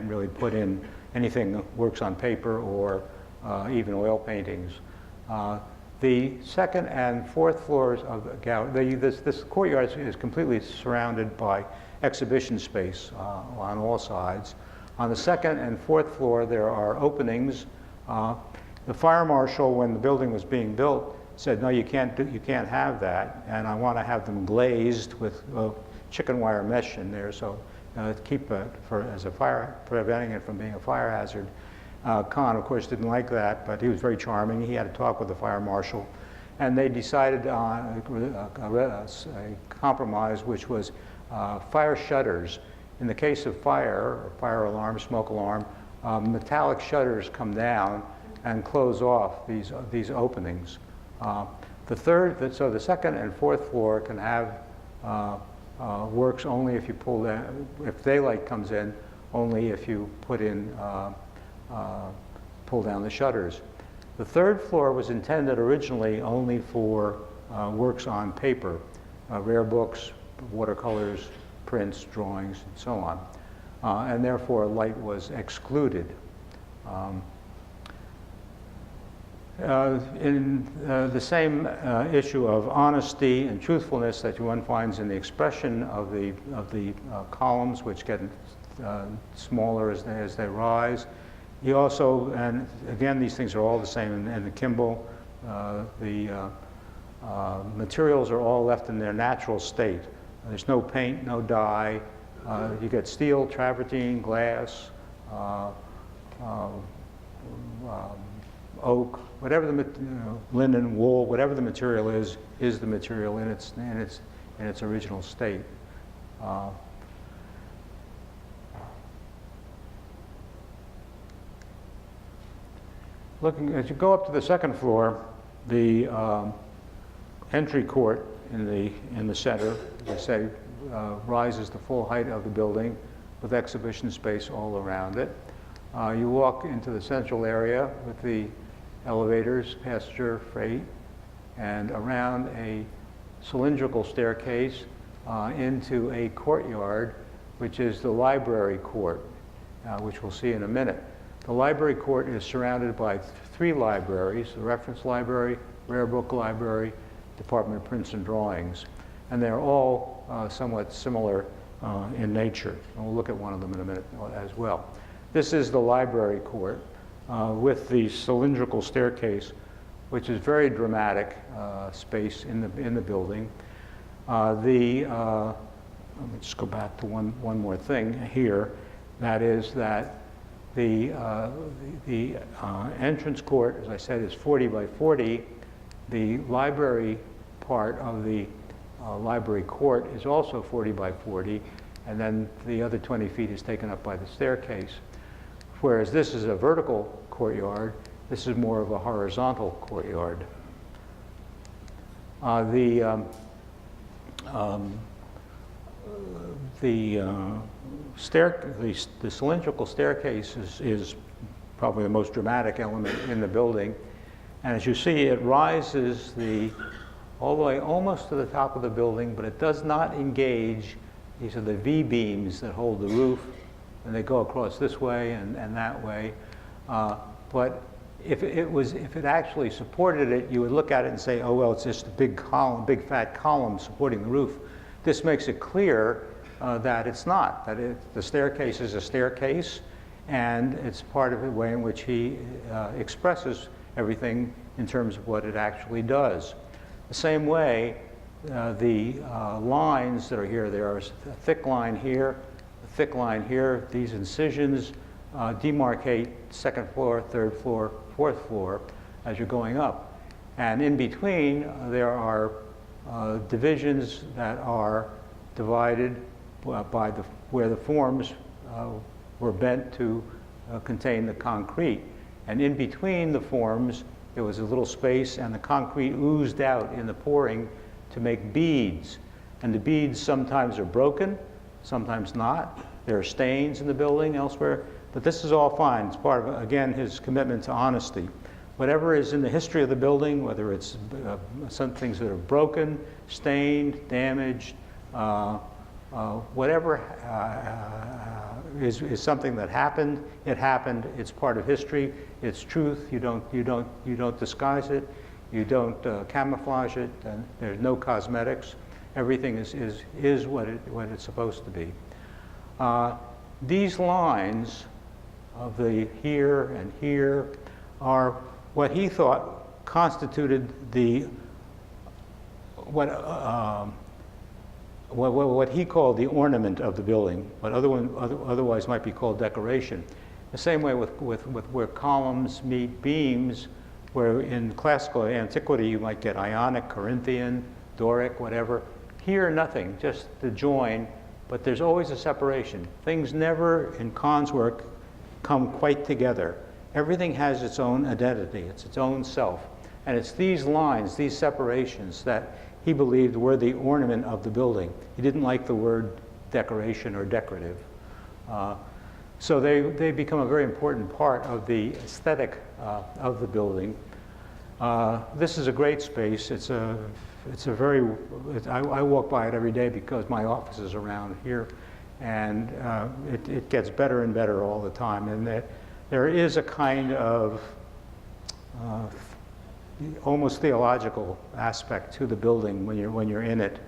really put in anything that works on paper or even oil paintings. The second and fourth floors of the gallery, this courtyard is completely surrounded by exhibition space on all sides. On the second and fourth floor, there are openings. The fire marshal, when the building was being built, said, "No, you can't have that, and I want to have them glazed with chicken wire mesh in there, so keep it preventing it from being a fire hazard." Kahn, of course, didn't like that, but he was very charming. He had a talk with the fire marshal, and they decided on a compromise, which was fire shutters. In the case of fire, or fire alarm, smoke alarm, metallic shutters come down and close off these openings. So the second and fourth floor can have works only if you pull down, if daylight comes in, only if you pull down the shutters. The third floor was intended originally only for works on paper, rare books, watercolors, prints, drawings, and so on. And therefore, light was excluded. In the same issue of honesty and truthfulness that one finds in the expression of the columns, which get smaller as they rise. He also, and again, these things are all the same in the Kimball. The materials are all left in their natural state. There's no paint, no dye. You get steel, travertine, glass, oak, whatever the linen, wool, whatever the material is the material in its original state. Looking as you go up to the second floor, the entry court in the center, as I say, rises the full height of the building with exhibition space all around it. You walk into the central area with the elevators, passenger, freight, and around a cylindrical staircase into a courtyard, which is the library court, which we'll see in a minute. The library court is surrounded by 3 libraries: the reference library, rare book library, Department of Prints and Drawings, and they're all somewhat similar in nature. And we'll look at one of them in a minute as well. This is the library court with the cylindrical staircase, which is very dramatic space in the building. Let me just go back to one more thing here. That is that the entrance court, as I said, is 40 by 40. The library part of the library court is also 40 by 40, and then the other 20 feet is taken up by the staircase. Whereas this is a vertical courtyard, this is more of a horizontal courtyard. The cylindrical staircase is probably the most dramatic element in the building. And as you see, it rises all the way almost to the top of the building, but it does not engage. These are the V-beams that hold the roof, and they go across this way and that way. But if it actually supported it, you would look at it and say, oh, well, it's just a big column, big fat column supporting the roof. This makes it clear that it's not, that the staircase is a staircase, and it's part of the way in which he expresses everything in terms of what it actually does. The same way, the lines that are here, there is a thick line here, a thick line here. These incisions demarcate second floor, third floor, fourth floor as you're going up. And in between, there are divisions that are divided by where the forms were bent to contain the concrete. And in between the forms, there was a little space, and the concrete oozed out in the pouring to make beads. And the beads sometimes are broken, sometimes not. There are stains in the building elsewhere, but this is all fine. It's part of, again, his commitment to honesty. Whatever is in the history of the building, whether it's some things that are broken, stained, damaged, whatever is something that happened, it happened. It's part of history. It's truth. You don't disguise it. You don't camouflage it. And there's no cosmetics. Everything is what it's supposed to be. These lines of the here and here are what he thought constituted what he called the ornament of the building, what otherwise might be called decoration. The same way with where columns meet beams, where in classical antiquity you might get Ionic, Corinthian, Doric, whatever. Here, nothing, just the join, but there's always a separation. Things never, in Kahn's work, come quite together. Everything has its own identity, it's its own self. And it's these lines, these separations, that he believed were the ornament of the building. He didn't like the word decoration or decorative. So they become a very important part of the aesthetic of the building. This is a great space. I walk by it every day because my office is around here, and it gets better and better all the time. And there is a kind of almost theological aspect to the building when you're in it.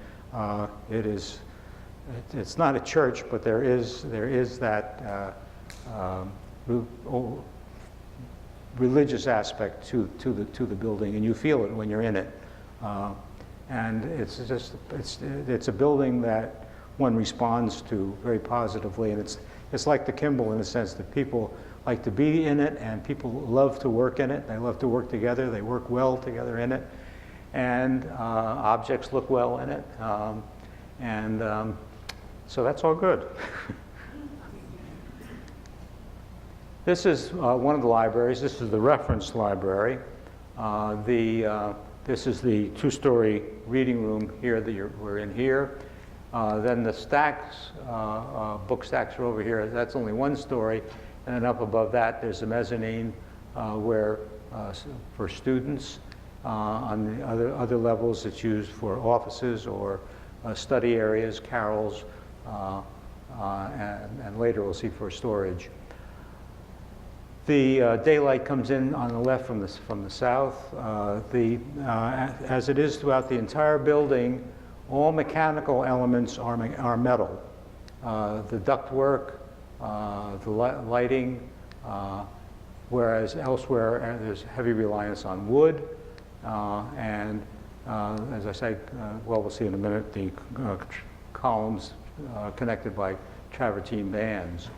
It's not a church, but there is that religious aspect to the building, and you feel it when you're in it. And it's a building that one responds to very positively, and it's like the Kimball in the sense that people like to be in it, and people love to work in it. They love to work together. They work well together in it, and objects look well in it, so that's all good. This is one of the libraries. This is the reference library. This is the two-story reading room here that we're in here. Then the stacks, book stacks are over here. That's only one story. And then up above that, there's a mezzanine where for students. On the other levels, it's used for offices or study areas, carrels, and later we'll see for storage. The daylight comes in on the left from the south. As it is throughout the entire building, all mechanical elements are metal. The ductwork, the lighting, whereas elsewhere there's heavy reliance on wood, and as I say, we'll see in a minute, the columns connected by travertine bands.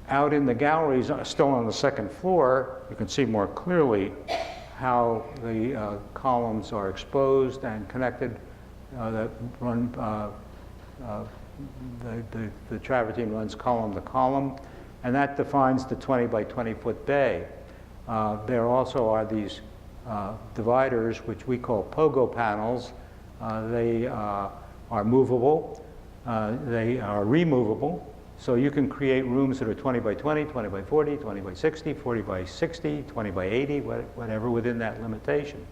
Out in the galleries, still on the second floor, you can see more clearly how the columns are exposed and connected that run, the travertine runs column to column, and that defines the 20 by 20 foot bay. There also are these dividers, which we call pogo panels. They are movable, they are removable. So you can create rooms that are 20 by 20, 20 by 40, 20 by 60, 40 by 60, 20 by 80, whatever within that limitation.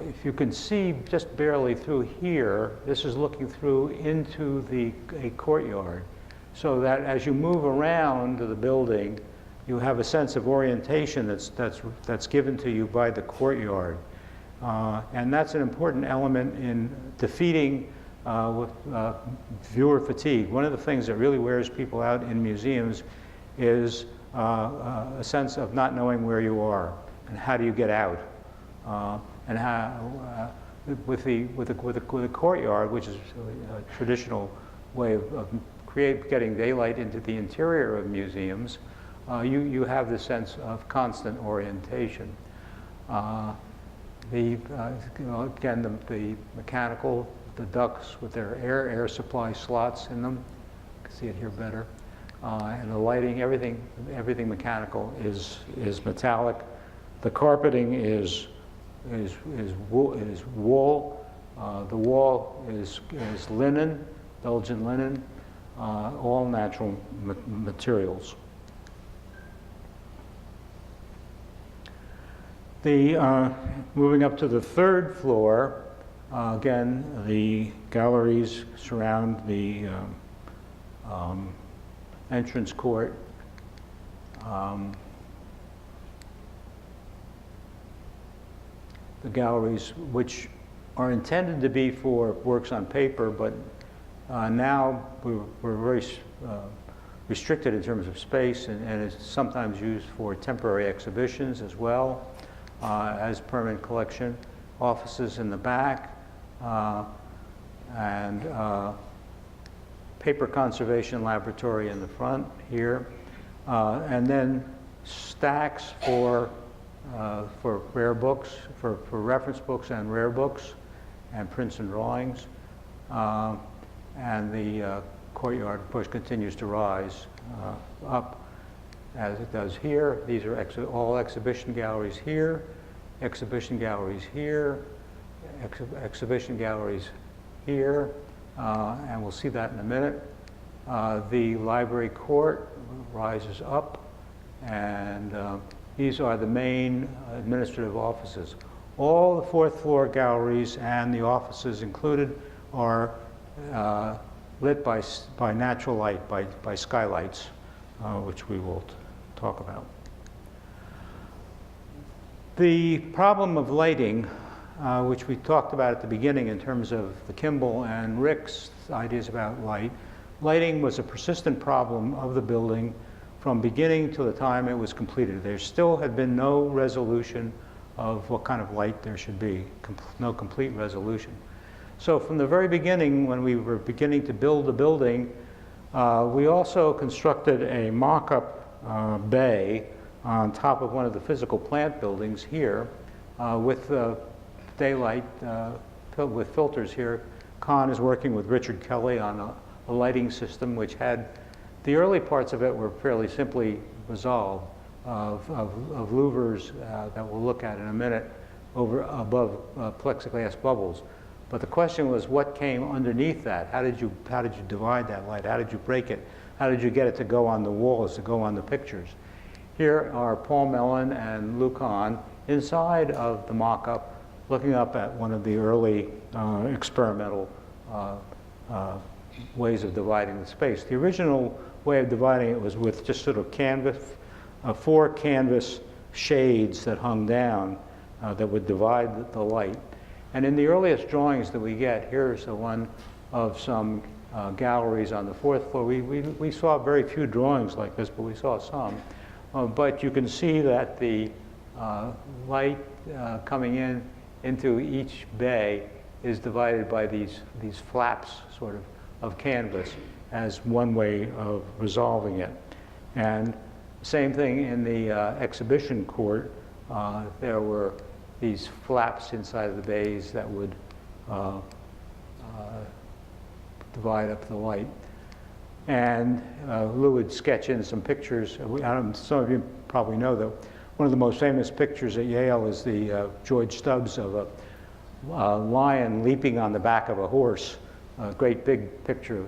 If you can see just barely through here, this is looking through into a courtyard. So that as you move around the building, you have a sense of orientation that's given to you by the courtyard. And that's an important element in defeating viewer fatigue. One of the things that really wears people out in museums is a sense of not knowing where you are and how do you get out. And how, with the courtyard, which is a traditional way of getting daylight into the interior of museums, you have this sense of constant orientation. Again, the mechanical, the ducts with their air supply slots in them. You can see it here better. And the lighting, everything mechanical is metallic. The carpeting is wool. The wall is linen, Belgian linen, all natural materials. Moving up to the third floor, again, the galleries surround the entrance court. The galleries, which are intended to be for works on paper, but now we're very restricted in terms of space, and it's sometimes used for temporary exhibitions as well. As permanent collection, offices in the back, and paper conservation laboratory in the front here, and then stacks for rare books, for reference books and rare books, and prints and drawings, and the courtyard, of course, continues to rise up as it does here. These are all exhibition galleries here, exhibition galleries here, exhibition galleries here, and we'll see that in a minute. The library court rises up, and these are the main administrative offices. All the fourth floor galleries and the offices included are lit by natural light, by skylights, which we will talk about. The problem of lighting, which we talked about at the beginning in terms of the Kimball and Rick's ideas about light, lighting was a persistent problem of the building from beginning to the time it was completed. There still had been no resolution of what kind of light there should be, no complete resolution. So from the very beginning, when we were beginning to build the building, we also constructed a mock-up bay on top of one of the physical plant buildings here with daylight, with filters here. Con is working with Richard Kelly on a lighting system which had, the early parts of it were fairly simply resolved of louvers that we'll look at in a minute above plexiglass bubbles. But the question was, what came underneath that? How did you divide that light? How did you break it? How did you get it to go on the walls, to go on the pictures? Here are Paul Mellon and Lou Kahn inside of the mock-up, looking up at one of the early experimental ways of dividing the space. The original way of dividing it was with just sort of canvas, 4 canvas shades that hung down that would divide the light. And in the earliest drawings that we get, here's the one of some galleries on the 4th floor. We saw very few drawings like this, but we saw some. But you can see that the light coming into each bay is divided by these flaps, sort of canvas, as one way of resolving it. And same thing in the exhibition court. There were these flaps inside of the bays that would divide up the light. And Lou would sketch in some pictures. Some of you probably know that one of the most famous pictures at Yale is the George Stubbs of a lion leaping on the back of a horse, a great big picture.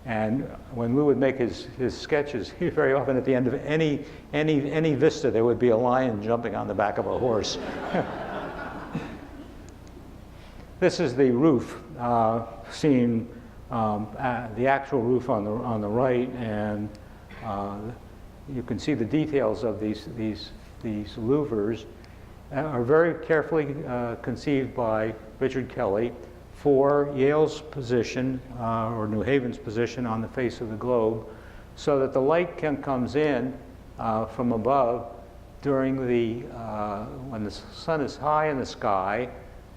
And when Lou would make his sketches, very often at the end of any vista, there would be a lion jumping on the back of a horse. This is the roof, seen the actual roof on the right, and you can see the details of these louvers are very carefully conceived by Richard Kelly for Yale's position or New Haven's position on the face of the globe, so that the light comes in from above during when the sun is high in the sky.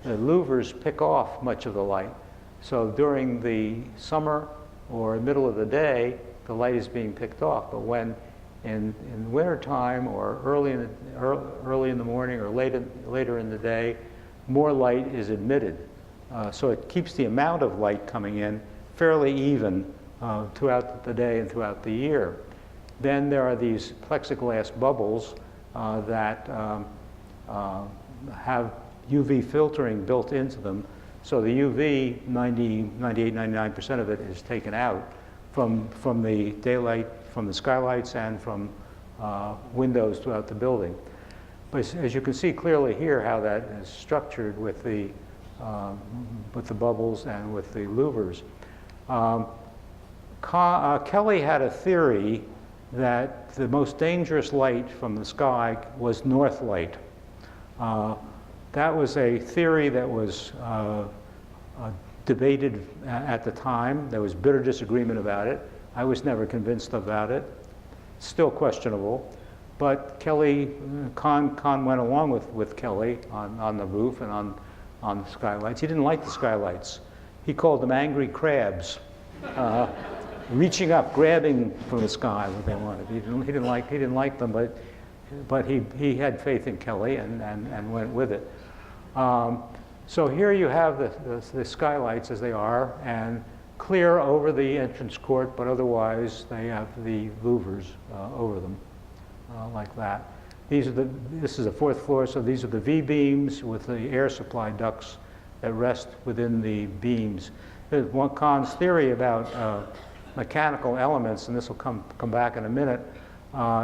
The louvers pick off much of the light. So during the summer or middle of the day, the light is being picked off. But when in wintertime or early in the morning or later in the day, more light is admitted. So it keeps the amount of light coming in fairly even throughout the day and throughout the year. Then there are these plexiglass bubbles that have UV filtering built into them. So the UV, 98, 99% of it is taken out from the daylight, from the skylights, and from windows throughout the building. But as you can see clearly here how that is structured with the bubbles and with the louvers. Kelly had a theory that the most dangerous light from the sky was north light. That was a theory that was debated at the time. There was bitter disagreement about it. I was never convinced about it. Still questionable. But Kahn went along with Kelly on the roof and on the skylights. He didn't like the skylights. He called them angry crabs, reaching up, grabbing from the sky what they wanted. He didn't like them, but he had faith in Kelly and went with it. So here you have the skylights as they are, and clear over the entrance court, but otherwise they have the louvers over them, like that. This is the 4th floor, so these are the V-beams with the air supply ducts that rest within the beams. There's one Kahn's theory about mechanical elements, and this will come back in a minute,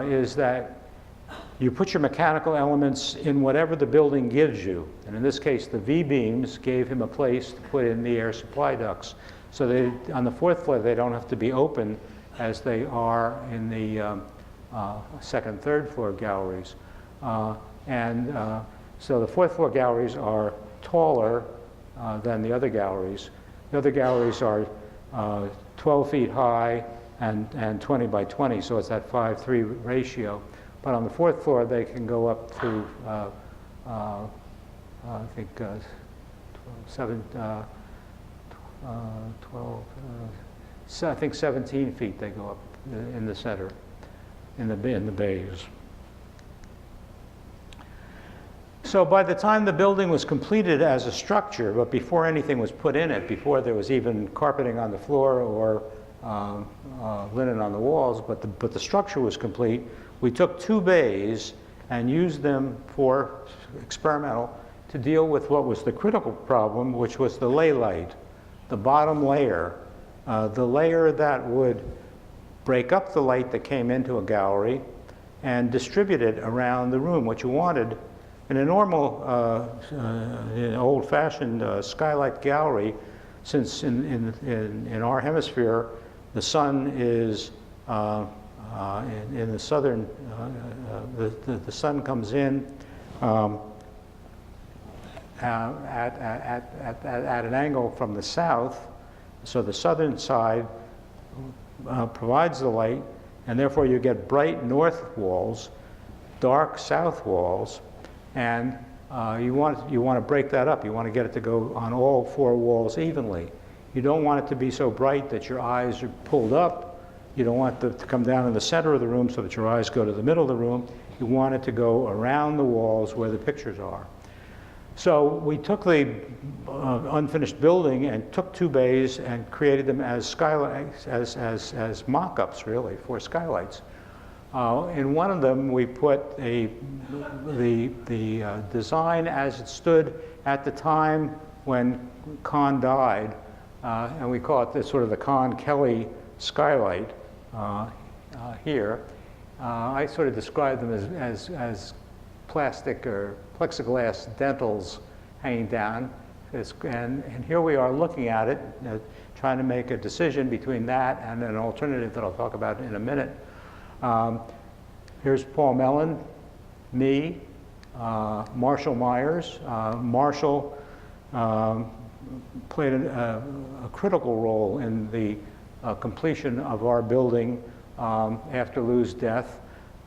is that you put your mechanical elements in whatever the building gives you. And in this case, the V-beams gave him a place to put in the air supply ducts. So they, on the 4th floor, they don't have to be open as they are in the 2nd, 3rd floor galleries. So the 4th floor galleries are taller than the other galleries. The other galleries are 12 feet high and 20 by 20, so it's that 5:3 ratio. But on the 4th floor, they can go up to, I think, 17 feet they go up in the center, in the bays. So by the time the building was completed as a structure, but before anything was put in it, before there was even carpeting on the floor or linen on the walls, but the structure was complete, we took 2 bays and used them for experimental to deal with what was the critical problem, which was the ley light, the bottom layer, the layer that would break up the light that came into a gallery and distribute it around the room. What you wanted in a normal, old-fashioned skylight gallery, since in our hemisphere the sun is in the southern, the sun comes in at an angle from the south, so the southern side provides the light, and therefore you get bright north walls, dark south walls, and you want to break that up. You want to get it to go on all 4 walls evenly. You don't want it to be so bright that your eyes are pulled up. You don't want it to come down in the center of the room so that your eyes go to the middle of the room. You want it to go around the walls where the pictures are. So we took the unfinished building and took 2 bays and created them as skylights, as mock-ups really for skylights. In one of them, we put the design as it stood at the time when Kahn died, and we call it this sort of the Kahn-Kelly skylight here. I sort of describe them as plastic or plexiglass dentals hanging down. And here we are looking at it, trying to make a decision between that and an alternative that I'll talk about in a minute. Here's Paul Mellon, me, Marshall Myers. Marshall played a critical role in the completion of our building after Lou's death.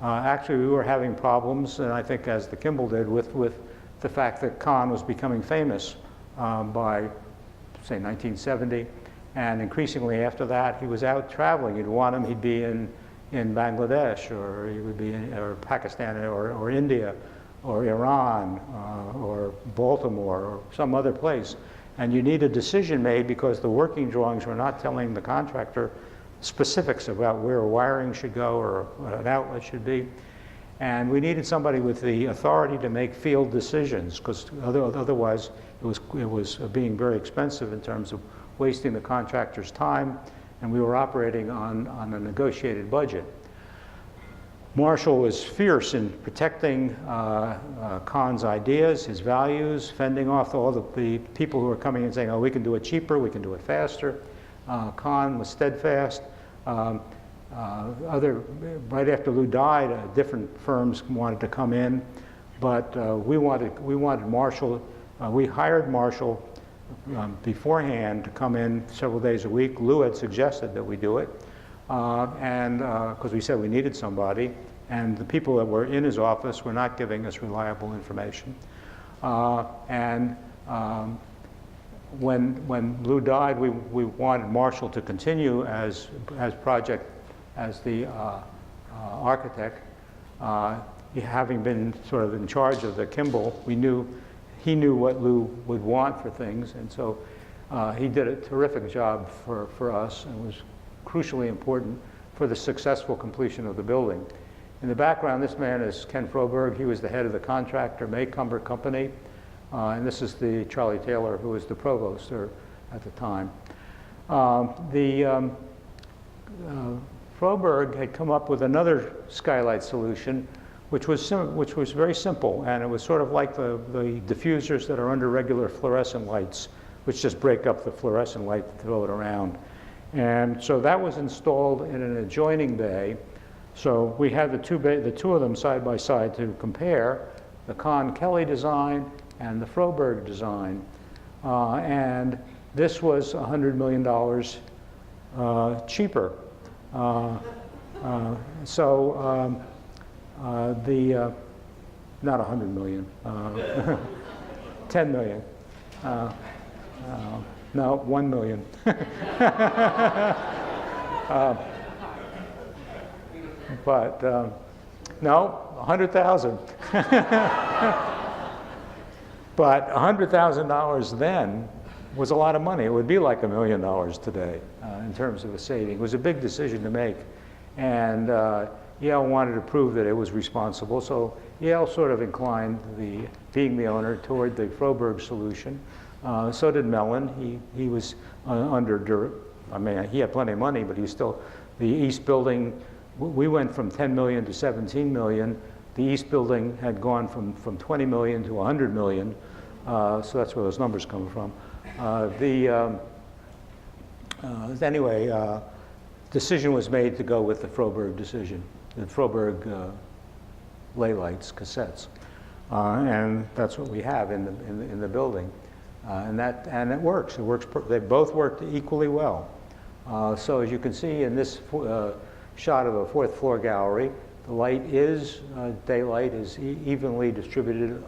Actually, we were having problems, and I think as the Kimball did, with the fact that Kahn was becoming famous by, say, 1970. And increasingly after that, he was out traveling. You'd want him, he'd be in Bangladesh, or he would be in or Pakistan, or India, or Iran, or Baltimore, or some other place. And you need a decision made because the working drawings were not telling the contractor specifics about where a wiring should go or what an outlet should be. And we needed somebody with the authority to make field decisions, because otherwise it was being very expensive in terms of wasting the contractor's time, and we were operating on a negotiated budget. Marshall was fierce in protecting Kahn's ideas, his values, fending off all the people who were coming and saying, oh, we can do it cheaper, we can do it faster. Kahn was steadfast. Right after Lou died, different firms wanted to come in, but we wanted Marshall. We hired Marshall beforehand to come in several days a week. Lou had suggested that we do it, and because we said we needed somebody, and the people that were in his office were not giving us reliable information. When Lou died, we wanted Marshall to continue as the architect. Having been sort of in charge of the Kimball, he knew what Lou would want for things, and so He did a terrific job for us and was crucially important for the successful completion of the building. In the background, this man is Ken Froberg. He was the head of the contractor, Maycumber Company. And this is the Charlie Taylor, who was the provost there at the time. Froberg had come up with another skylight solution, which was very simple, and it was sort of like the diffusers that are under regular fluorescent lights, which just break up the fluorescent light to throw it around. And so that was installed in an adjoining bay. So we had the two of them side by side to compare, the Kahn-Kelly design and the Froberg design. And this was $100 million cheaper. Not 100 million, 10 million. No, 1 million. No, 100,000. But $100,000 then was a lot of money. It would be like $1 million today in terms of a saving. It was a big decision to make. And Yale wanted to prove that it was responsible, so Yale sort of inclined, being the owner, toward the Froberg solution. So did Mellon. He was he had plenty of money, but he was still, the East Building, we went from 10 million to 17 million. The East Building had gone from 20 million to 100 million. So that's where those numbers come from. Anyway, decision was made to go with the Froberg decision, the Froberg ley lights, cassettes. And that's what we have in the building. And it works. They both worked equally well. So as you can see in this shot of a fourth floor gallery, the light is, daylight is evenly distributed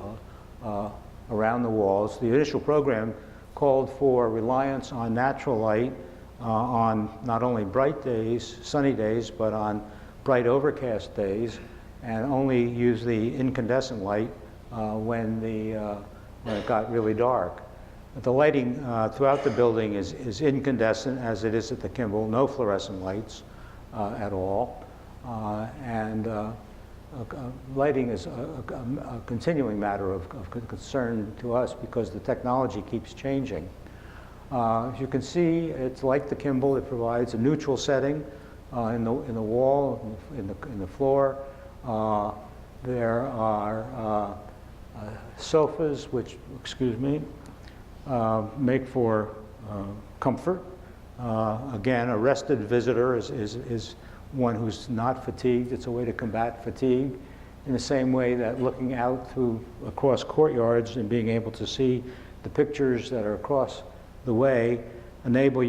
around the walls. The initial program called for reliance on natural light on not only bright days, sunny days, but on bright overcast days, and only use the incandescent light when it got really dark. The lighting throughout the building is incandescent, as it is at the Kimball, no fluorescent lights at all. Lighting is a continuing matter of concern to us because the technology keeps changing. As you can see, it's like the Kimball. It provides a neutral setting in the wall, in the floor. There are sofas, which, make for comfort. Again, a rested visitor is one who's not fatigued. It's a way to combat fatigue in the same way that looking out across courtyards and being able to see the pictures that are across the way enable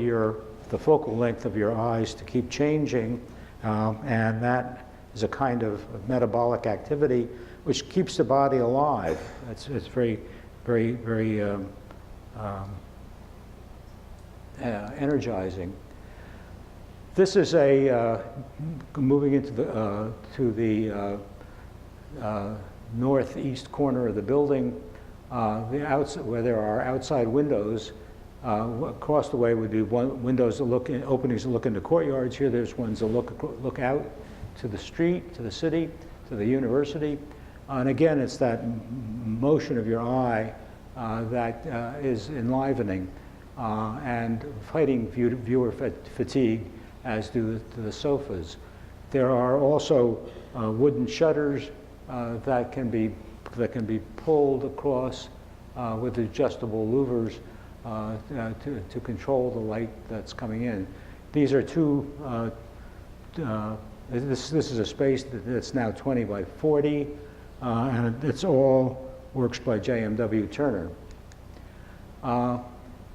the focal length of your eyes to keep changing, and that is a kind of metabolic activity which keeps the body alive. It's very, very, very energizing. This is moving into the northeast corner of the building, where there are outside windows. Across the way would be openings that look into courtyards. Here, there's ones that look out to the street, to the city, to the university. And again, it's that motion of your eye that is enlivening and fighting viewer fatigue, as do the sofas. There are also wooden shutters that can be pulled across with adjustable louvers to control the light that's coming in. These are this is a space that's now 20 by 40, and it's all works by JMW Turner.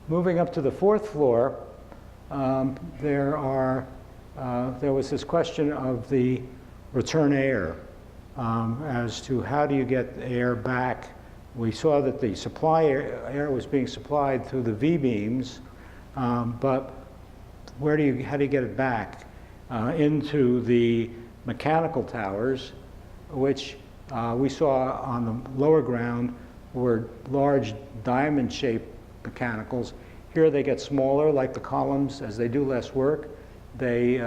Moving up to the fourth floor, there was this question of the return air as to how do you get the air back. We saw that the air was being supplied through the V-beams, but how do you get it back into the mechanical towers, which we saw on the lower ground were large diamond-shaped mechanicals Here they get smaller, like the columns, as they do less work, they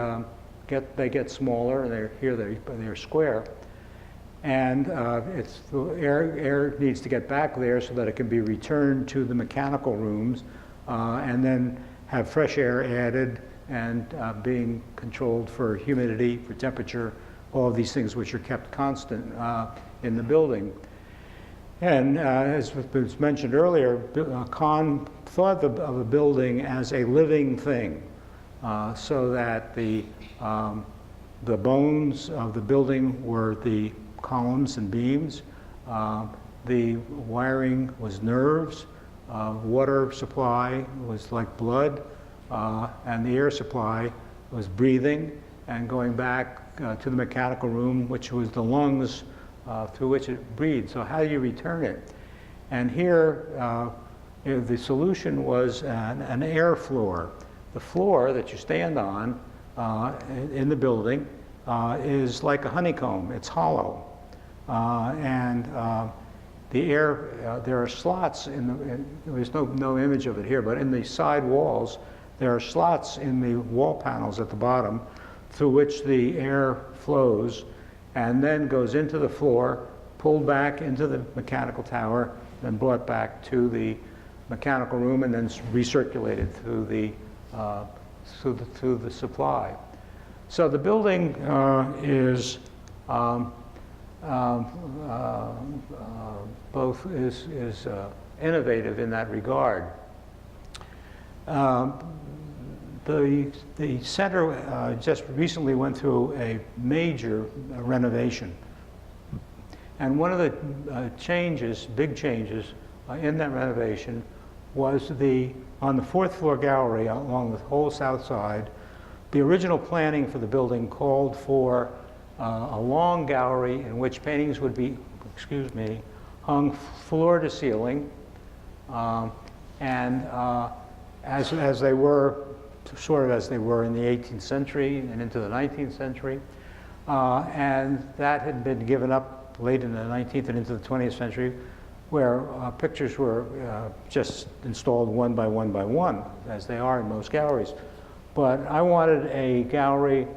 get smaller, and they're square. And the air needs to get back there so that it can be returned to the mechanical rooms, and then have fresh air added and being controlled for humidity, for temperature, all of these things which are kept constant in the building. And as was mentioned earlier, Kahn thought of a building as a living thing, so that the bones of the building were the columns and beams. The wiring was nerves. Water supply was like blood, and the air supply was breathing and going back to the mechanical room, which was the lungs through which it breathed. So how do you return it? And here, the solution was an air floor. The floor that you stand on in the building is like a honeycomb. It's hollow. The air, there are slots there's no image of it here, but in the side walls, there are slots in the wall panels at the bottom through which the air flows and then goes into the floor, pulled back into the mechanical tower, then brought back to the mechanical room, and then recirculated through the supply. So the building is both is innovative in that regard. The center just recently went through a major renovation. And one of the big changes in that renovation was on the fourth floor gallery along the whole south side, the original planning for the building called for a long gallery in which paintings would be, hung floor to ceiling, and as they were, sort of as they were in the 18th century and into the 19th century. And that had been given up late in the 19th and into the 20th century, where pictures were just installed one by one by one, as they are in most galleries. But I wanted a gallery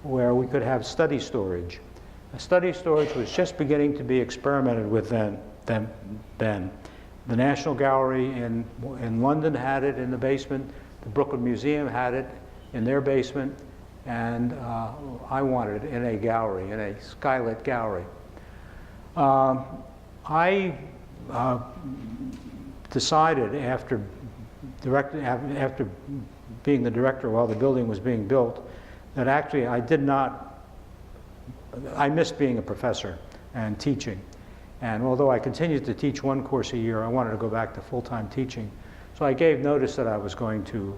where we could have study storage. Study storage was just beginning to be experimented with then. The National Gallery in London had it in the basement. The Brooklyn Museum had it in their basement. And I wanted it in a gallery, in a skylit gallery. I decided after being the director while the building was being built, that actually I missed being a professor and teaching. And although I continued to teach one course a year, I wanted to go back to full-time teaching. So I gave notice that I was going to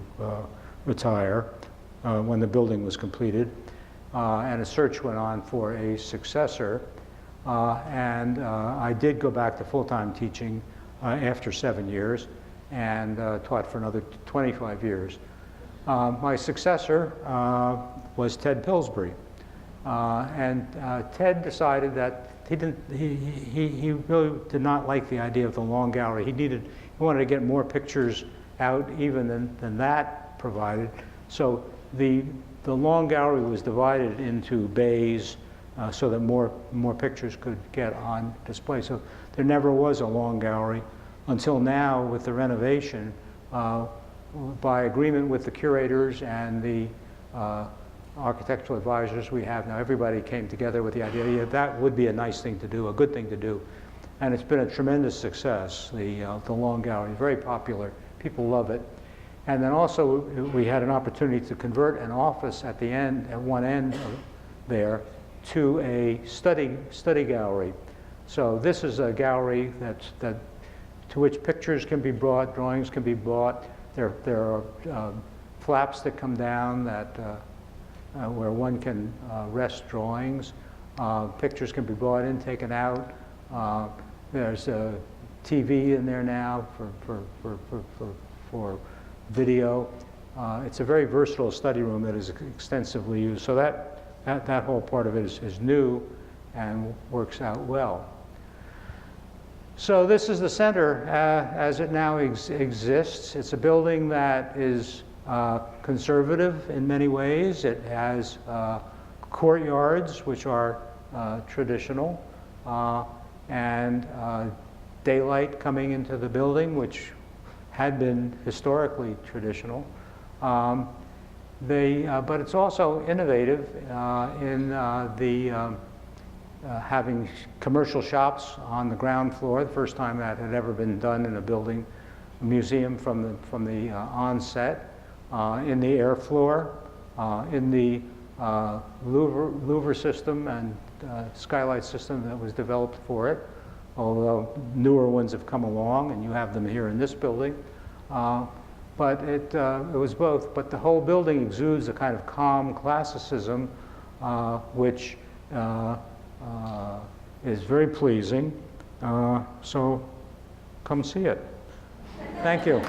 retire when the building was completed. And a search went on for a successor. And I did go back to full-time teaching after 7 years and taught for another 25 years. My successor was Ted Pillsbury. And Ted decided that he really did not like the idea of the long gallery. He wanted to get more pictures out even than that provided. So the long gallery was divided into bays so that more pictures could get on display. So there never was a long gallery until now with the renovation. By agreement with the curators and the architectural advisors we have now, everybody came together with the idea, yeah, that would be a nice thing to do, a good thing to do. And it's been a tremendous success, the long gallery, very popular. People love it. And then also we had an opportunity to convert an office at one end there to a study gallery. So this is a gallery to which pictures can be brought, drawings can be brought. There are flaps that come down where one can rest drawings. Pictures can be brought in, taken out. There's a TV in there now for video. It's a very versatile study room that is extensively used. So that whole part of it is new and works out well. So this is the center as it now exists. It's a building that is conservative in many ways. It has courtyards, which are traditional, and daylight coming into the building, which had been historically traditional. But it's also innovative in having commercial shops on the ground floor, the first time that had ever been done in a building, a museum from the onset, in the air floor, in the louver system and skylight system that was developed for it, although newer ones have come along, and you have them here in this building. But it was both. But the whole building exudes a kind of calm classicism, which is very pleasing. So come see it. Thank you.